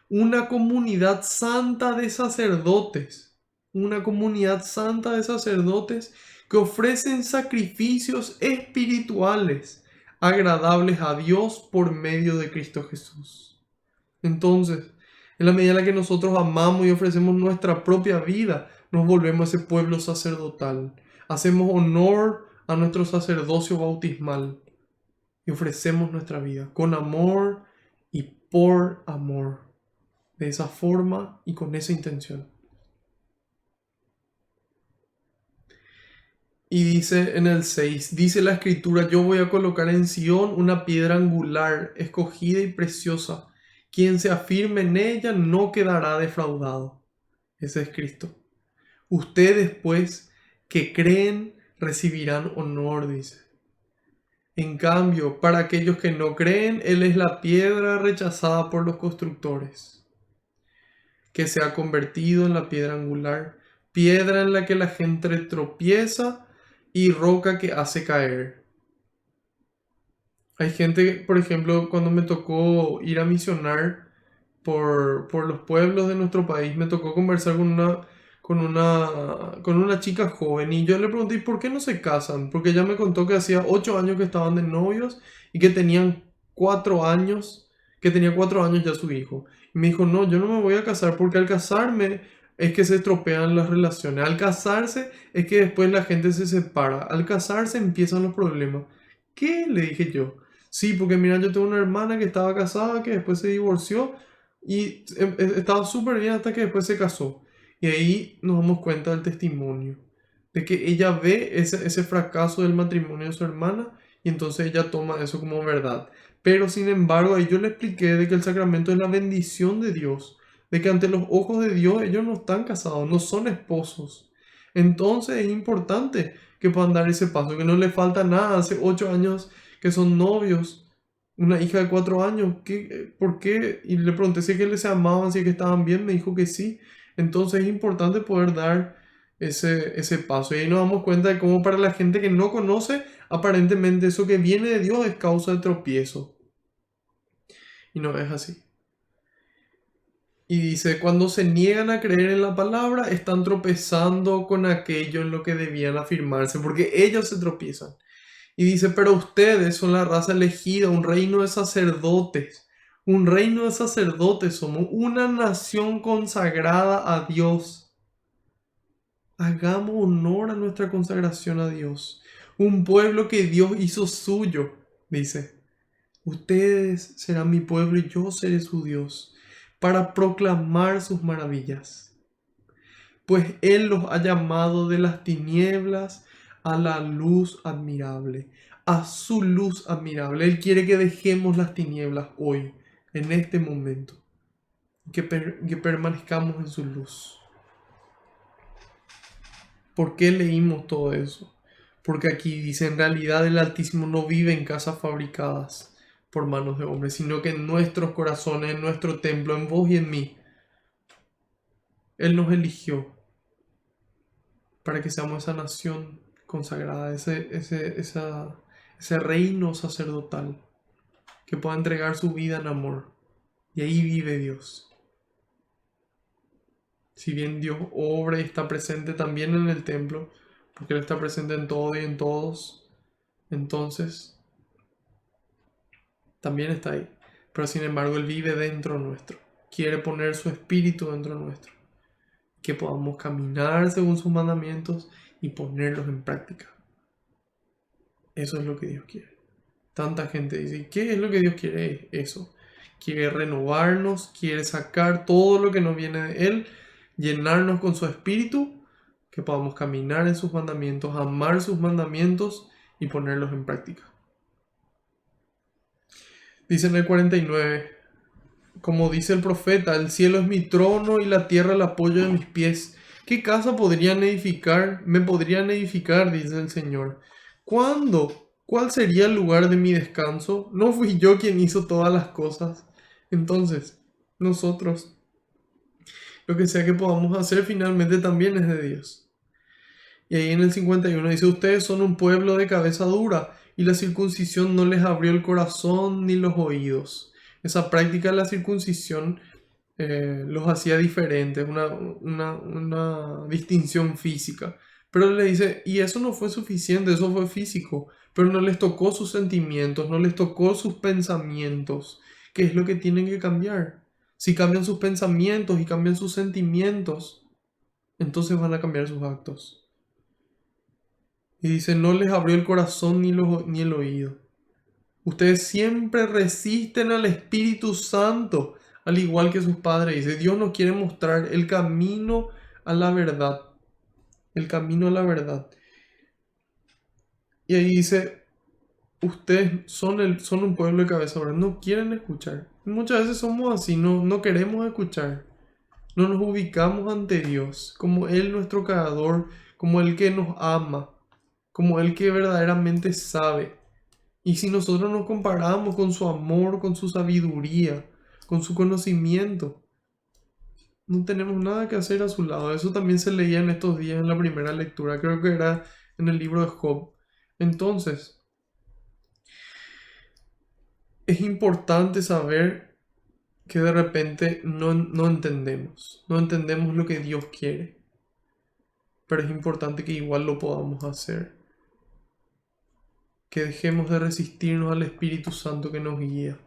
A: una comunidad santa de sacerdotes, una comunidad santa de sacerdotes que ofrecen sacrificios espirituales agradables a Dios por medio de Cristo Jesús. Entonces, en la medida en la que nosotros amamos y ofrecemos nuestra propia vida, nos volvemos ese pueblo sacerdotal. Hacemos honor a nuestro sacerdocio bautismal y ofrecemos nuestra vida con amor y por amor. De esa forma y con esa intención. Y dice en el 6, dice la escritura, yo voy a colocar en Sión una piedra angular, escogida y preciosa. Quien se afirme en ella no quedará defraudado. Ese es Cristo. Ustedes, pues, que creen, recibirán honor, dice. En cambio, para aquellos que no creen, Él es la piedra rechazada por los constructores, que se ha convertido en la piedra angular, piedra en la que la gente tropieza y roca que hace caer. Hay gente, por ejemplo, cuando me tocó ir a misionar por los pueblos de nuestro país, me tocó conversar con una chica joven y yo le pregunté, ¿por qué no se casan? Porque ella me contó que hacía 8 años que estaban de novios y que tenían 4 años, que tenía 4 años ya su hijo. Y me dijo, no, yo no me voy a casar porque al casarme es que se estropean las relaciones. Al casarse es que después la gente se separa. Al casarse empiezan los problemas. ¿Qué? Le dije yo. Sí, porque mira, yo tengo una hermana que estaba casada, que después se divorció y estaba súper bien hasta que después se casó. Y ahí nos damos cuenta del testimonio, de que ella ve ese fracaso del matrimonio de su hermana y entonces ella toma eso como verdad. Pero sin embargo, ahí yo le expliqué de que el sacramento es la bendición de Dios, de que ante los ojos de Dios ellos no están casados, no son esposos. Entonces es importante que puedan dar ese paso, que no le falta nada. Hace 8 años que son novios, una hija de 4 años. ¿Por qué? Y le pregunté si es que les amaban, si es que estaban bien, me dijo que sí. Entonces es importante poder dar ese paso. Y ahí nos damos cuenta de cómo para la gente que no conoce, aparentemente eso que viene de Dios es causa de tropiezo. Y no es así. Y dice, cuando se niegan a creer en la palabra, están tropezando con aquello en lo que debían afirmarse, porque ellos se tropiezan. Y dice, pero ustedes son la raza elegida, un reino de sacerdotes somos, una nación consagrada a Dios. Hagamos honor a nuestra consagración a Dios. Un pueblo que Dios hizo suyo, dice. Ustedes serán mi pueblo y yo seré su Dios, para proclamar sus maravillas. Pues Él los ha llamado de las tinieblas a la luz admirable, a su luz admirable. Él quiere que dejemos las tinieblas hoy, en este momento, que permanezcamos en su luz. ¿Por qué leímos todo eso? Porque aquí dice, en realidad el Altísimo no vive en casas fabricadas por manos de hombres, sino que en nuestros corazones, en nuestro templo, en vos y en mí. Él nos eligió para que seamos esa nación consagrada, ese reino sacerdotal, que pueda entregar su vida en amor. Y ahí vive Dios. Si bien Dios obra y está presente también en el templo, porque Él está presente en todo y en todos, entonces también está ahí. Pero sin embargo, Él vive dentro nuestro. Quiere poner su espíritu dentro nuestro. Que podamos caminar según sus mandamientos y ponerlos en práctica. Eso es lo que Dios quiere. Tanta gente dice, ¿qué es lo que Dios quiere? Eso. Quiere renovarnos, quiere sacar todo lo que nos viene de Él, llenarnos con su espíritu, que podamos caminar en sus mandamientos, amar sus mandamientos y ponerlos en práctica. Dice en el 49, como dice el profeta, el cielo es mi trono y la tierra el apoyo de mis pies. ¿Qué casa podrían edificar? Me podrían edificar, dice el Señor. ¿Cuándo? ¿Cuál sería el lugar de mi descanso? ¿No fui yo quien hizo todas las cosas? Entonces, nosotros, lo que sea que podamos hacer finalmente también es de Dios. Y ahí en el 51 dice, ustedes son un pueblo de cabeza dura y la circuncisión no les abrió el corazón ni los oídos. Esa práctica de la circuncisión los hacía diferentes, una distinción física. Pero le dice, y eso no fue suficiente, eso fue físico, pero no les tocó sus sentimientos, no les tocó sus pensamientos, que es lo que tienen que cambiar. Si cambian sus pensamientos y cambian sus sentimientos, entonces van a cambiar sus actos. Y dice, no les abrió el corazón ni el oído. Ustedes siempre resisten al Espíritu Santo, al igual que sus padres. Dice, Dios nos quiere mostrar el camino a la verdad. El camino a la verdad. Y ahí dice, ustedes son un pueblo de cabeza dura, no quieren escuchar. Muchas veces somos así, no queremos escuchar. No nos ubicamos ante Dios como Él nuestro creador, como el que nos ama, como el que verdaderamente sabe. Y si nosotros nos comparamos con su amor, con su sabiduría, con su conocimiento, no tenemos nada que hacer a su lado. Eso también se leía en estos días en la primera lectura, creo que era en el libro de Job. Entonces, es importante saber que de repente no entendemos lo que Dios quiere, pero es importante que igual lo podamos hacer, que dejemos de resistirnos al Espíritu Santo que nos guía.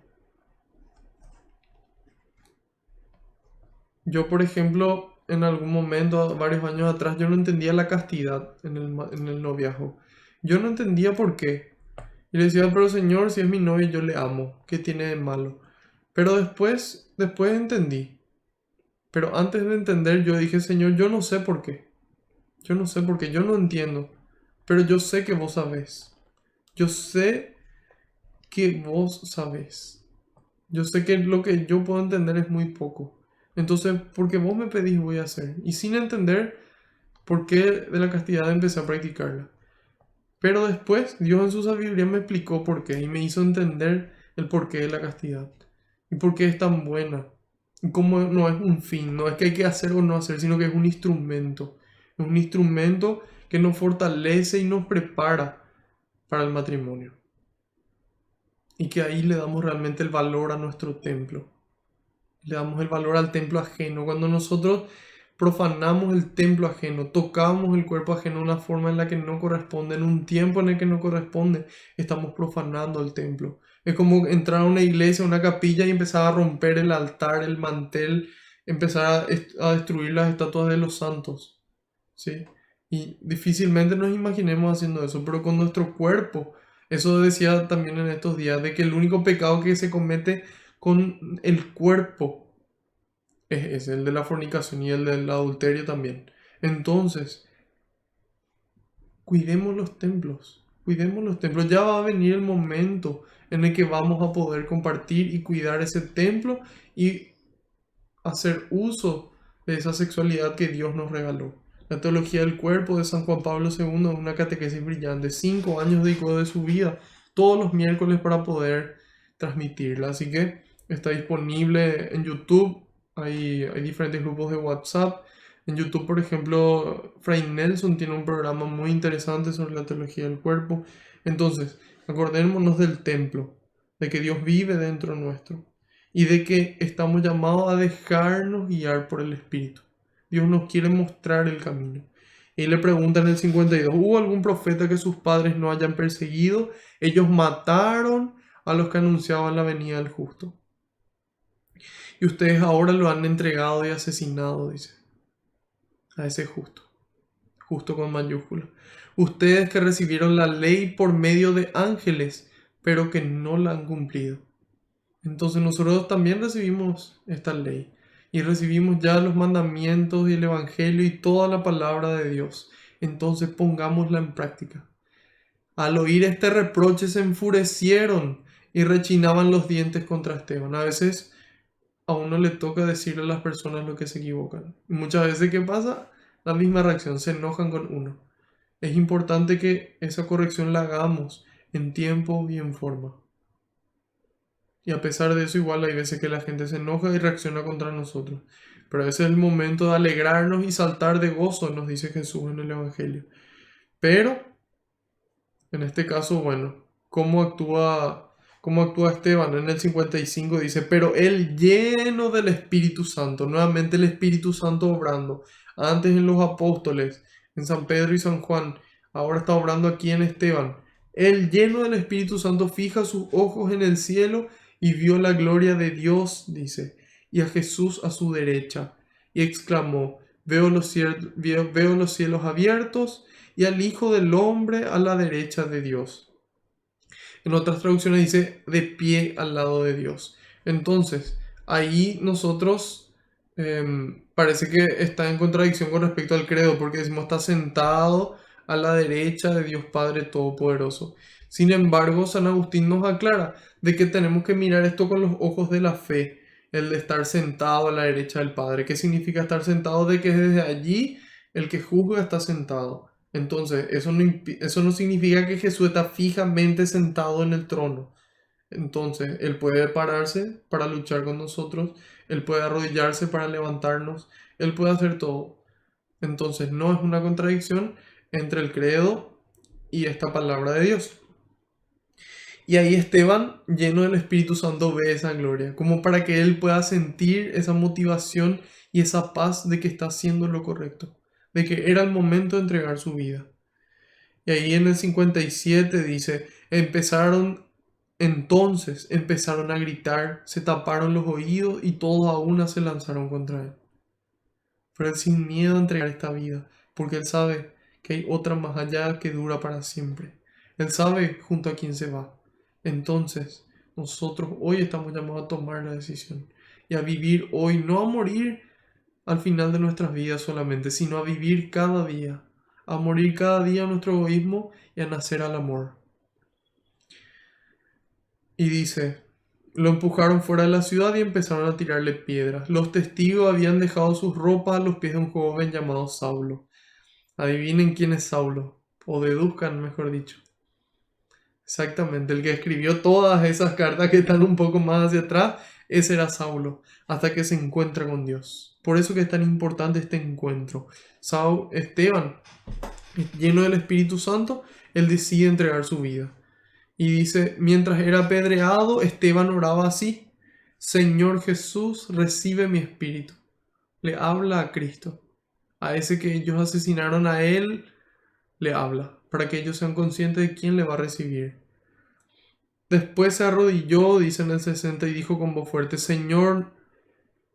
A: Yo, por ejemplo, en algún momento, varios años atrás, yo no entendía la castidad en el noviazgo. Yo no entendía por qué. Y le decía, pero Señor, si es mi novia, yo le amo. ¿Qué tiene de malo? Pero después entendí. Pero antes de entender, yo dije, Señor, yo no sé por qué. Yo no sé por qué, yo no entiendo. Pero yo sé que vos sabés. yo sé que vos sabés. Yo sé que lo que yo puedo entender es muy poco. Entonces, porque vos me pedís, voy a hacer. Y sin entender por qué de la castidad empecé a practicarla. Pero después Dios en su sabiduría me explicó por qué y me hizo entender el porqué de la castidad y por qué es tan buena. Y cómo no es un fin, no es que hay que hacer o no hacer, sino que es un instrumento. Es un instrumento que nos fortalece y nos prepara para el matrimonio. Y que ahí le damos realmente el valor a nuestro templo. Le damos el valor al templo ajeno. Cuando nosotros profanamos el templo ajeno, tocamos el cuerpo ajeno de una forma en la que no corresponde, en un tiempo en el que no corresponde, estamos profanando el templo. Es como entrar a una iglesia, a una capilla y empezar a romper el altar, el mantel, empezar a destruir las estatuas de los santos. ¿Sí? Y difícilmente nos imaginemos haciendo eso, pero con nuestro cuerpo. Eso decía también en estos días, de que el único pecado que se comete con el cuerpo es ese, el de la fornicación y el del adulterio también. Entonces, cuidemos los templos, cuidemos los templos. Ya va a venir el momento en el que vamos a poder compartir y cuidar ese templo y hacer uso de esa sexualidad que Dios nos regaló. La teología del cuerpo de San Juan Pablo II es una catequesis brillante. 5 años dedicó de su vida todos los miércoles para poder transmitirla. Así que está disponible en YouTube. Hay diferentes grupos de WhatsApp. En YouTube, por ejemplo, Fray Nelson tiene un programa muy interesante sobre la teología del cuerpo. Entonces, acordémonos del templo, de que Dios vive dentro nuestro y de que estamos llamados a dejarnos guiar por el Espíritu. Dios nos quiere mostrar el camino. Y le pregunta en el 52, ¿hubo algún profeta que sus padres no hayan perseguido? Ellos mataron a los que anunciaban la venida del justo. Y ustedes ahora lo han entregado y asesinado, dice, a ese justo. Justo con mayúscula. Ustedes que recibieron la ley por medio de ángeles, pero que no la han cumplido. Entonces nosotros también recibimos esta ley y recibimos ya los mandamientos y el Evangelio y toda la palabra de Dios. Entonces pongámosla en práctica. Al oír este reproche se enfurecieron y rechinaban los dientes contra Esteban. A veces a uno le toca decirle a las personas lo que se equivocan. Y muchas veces, ¿qué pasa? La misma reacción, se enojan con uno. Es importante que esa corrección la hagamos en tiempo y en forma. Y a pesar de eso, igual hay veces que la gente se enoja y reacciona contra nosotros. Pero ese es el momento de alegrarnos y saltar de gozo, nos dice Jesús en el Evangelio. Pero, en este caso, bueno, cómo actúa Esteban? En el 55 dice, pero él lleno del Espíritu Santo, nuevamente el Espíritu Santo obrando. Antes en los apóstoles, en San Pedro y San Juan, ahora está obrando aquí en Esteban. Él lleno del Espíritu Santo fija sus ojos en el cielo y vio la gloria de Dios, dice, y a Jesús a su derecha, y exclamó, veo los cielos abiertos y al Hijo del Hombre a la derecha de Dios. En otras traducciones dice, de pie al lado de Dios. Entonces, ahí nosotros parece que está en contradicción con respecto al credo, porque decimos está sentado a la derecha de Dios Padre Todopoderoso. Sin embargo, San Agustín nos aclara de que tenemos que mirar esto con los ojos de la fe, el de estar sentado a la derecha del Padre. ¿Qué significa estar sentado? De que desde allí el que juzga está sentado. Entonces, eso no significa que Jesús está fijamente sentado en el trono. Entonces, Él puede pararse para luchar con nosotros, Él puede arrodillarse para levantarnos, Él puede hacer todo. Entonces, no es una contradicción entre el credo y esta palabra de Dios. Y ahí Esteban, lleno del Espíritu Santo, ve esa gloria, como para que él pueda sentir esa motivación y esa paz de que está haciendo lo correcto, de que era el momento de entregar su vida. Y ahí en el 57 dice, empezaron a gritar, se taparon los oídos y todos a una se lanzaron contra él. Pero él sin miedo a entregar esta vida, porque él sabe que hay otra más allá que dura para siempre. Él sabe junto a quién se va. Entonces, nosotros hoy estamos llamados a tomar la decisión y a vivir hoy, no a morir al final de nuestras vidas solamente, sino a vivir cada día, a morir cada día a nuestro egoísmo y a nacer al amor. Y dice, lo empujaron fuera de la ciudad y empezaron a tirarle piedras. Los testigos habían dejado sus ropas a los pies de un joven llamado Saulo. Adivinen quién es Saulo, o deduzcan, mejor dicho. Exactamente, el que escribió todas esas cartas que están un poco más hacia atrás, ese era Saulo, hasta que se encuentra con Dios. Por eso que es tan importante este encuentro. Esteban, lleno del Espíritu Santo, él decide entregar su vida. Y dice, mientras era apedreado, Esteban oraba así: Señor Jesús, recibe mi espíritu. Le habla a Cristo. A ese que ellos asesinaron a él, le habla, para que ellos sean conscientes de quién le va a recibir. Después se arrodilló, dice en el 60, y dijo con voz fuerte: Señor,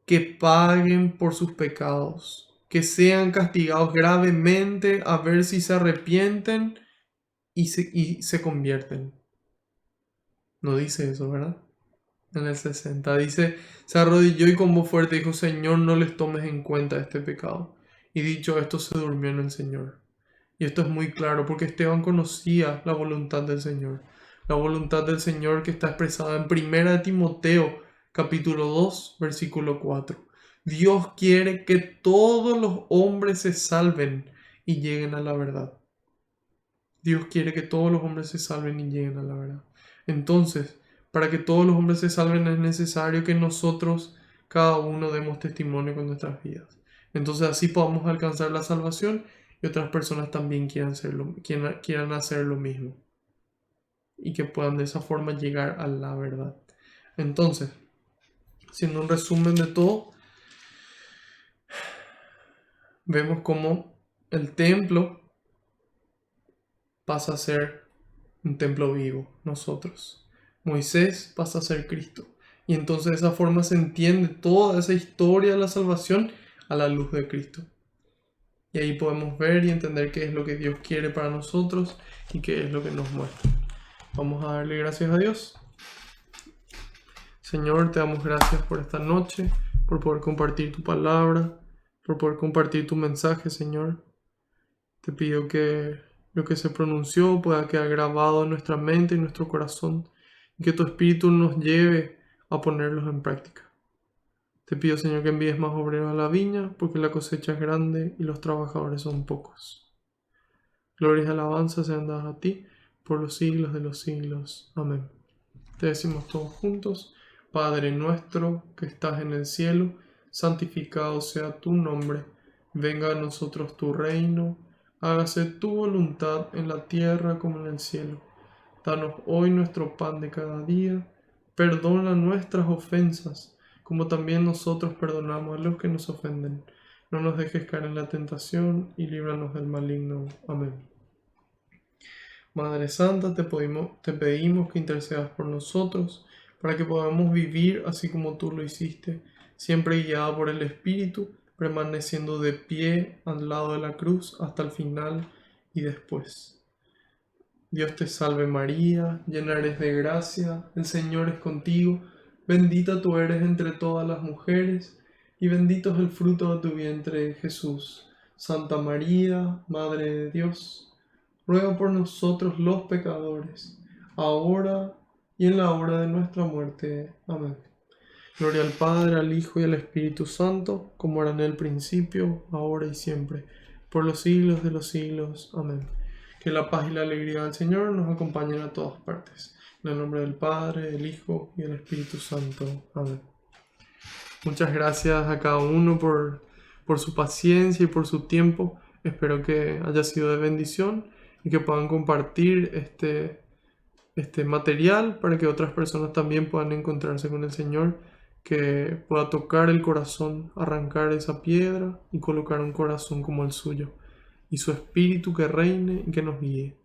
A: que paguen por sus pecados, que sean castigados gravemente, a ver si se arrepienten y se convierten. No dice eso, ¿verdad? En el 60 dice, se arrodilló y con voz fuerte dijo: Señor, no les tomes en cuenta este pecado. Y dicho esto, se durmió en el Señor. Y esto es muy claro porque Esteban conocía la voluntad del Señor. La voluntad del Señor que está expresada en 1 Timoteo capítulo 2 versículo 4. Dios quiere que todos los hombres se salven y lleguen a la verdad. Dios quiere que todos los hombres se salven y lleguen a la verdad. Entonces, para que todos los hombres se salven es necesario que nosotros, cada uno, demos testimonio con nuestras vidas. Entonces así podamos alcanzar la salvación y otras personas también quieran hacer lo mismo. Y que puedan de esa forma llegar a la verdad. Entonces, haciendo un resumen de todo, vemos cómo el templo pasa a ser un templo vivo, nosotros. Moisés pasa a ser Cristo. Y entonces de esa forma se entiende toda esa historia de la salvación a la luz de Cristo. Y ahí podemos ver y entender qué es lo que Dios quiere para nosotros y qué es lo que nos muestra. Vamos a darle gracias a Dios. Señor, te damos gracias por esta noche, por poder compartir tu palabra, por poder compartir tu mensaje, Señor. Te pido que lo que se pronunció pueda quedar grabado en nuestra mente y en nuestro corazón, y que tu Espíritu nos lleve a ponerlos en práctica. Te pido, Señor, que envíes más obreros a la viña, porque la cosecha es grande y los trabajadores son pocos. Gloria y alabanza sean dadas a ti por los siglos de los siglos. Amén. Te decimos todos juntos: Padre nuestro que estás en el cielo, santificado sea tu nombre. Venga a nosotros tu reino. Hágase tu voluntad en la tierra como en el cielo. Danos hoy nuestro pan de cada día. Perdona nuestras ofensas, como también nosotros perdonamos a los que nos ofenden. No nos dejes caer en la tentación y líbranos del maligno. Amén. Madre Santa, te pedimos que intercedas por nosotros, para que podamos vivir así como tú lo hiciste, siempre guiada por el Espíritu, permaneciendo de pie al lado de la cruz hasta el final y después. Dios te salve María, llena eres de gracia, el Señor es contigo, bendita tú eres entre todas las mujeres, y bendito es el fruto de tu vientre, Jesús. Santa María, Madre de Dios, ruega por nosotros los pecadores, ahora y en la hora de nuestra muerte. Amén. Gloria al Padre, al Hijo y al Espíritu Santo, como era en el principio, ahora y siempre, por los siglos de los siglos. Amén. Que la paz y la alegría del Señor nos acompañen a todas partes. En el nombre del Padre, del Hijo y del Espíritu Santo. Amén. Muchas gracias a cada uno por su paciencia y por su tiempo. Espero que haya sido de bendición y que puedan compartir este material para que otras personas también puedan encontrarse con el Señor, que pueda tocar el corazón, arrancar esa piedra y colocar un corazón como el suyo, y su espíritu que reine y que nos guíe.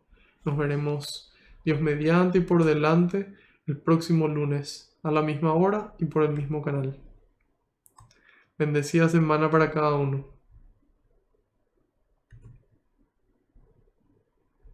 A: Nos veremos, Dios mediante y por delante, el próximo lunes a la misma hora y por el mismo canal. Bendecida semana para cada uno.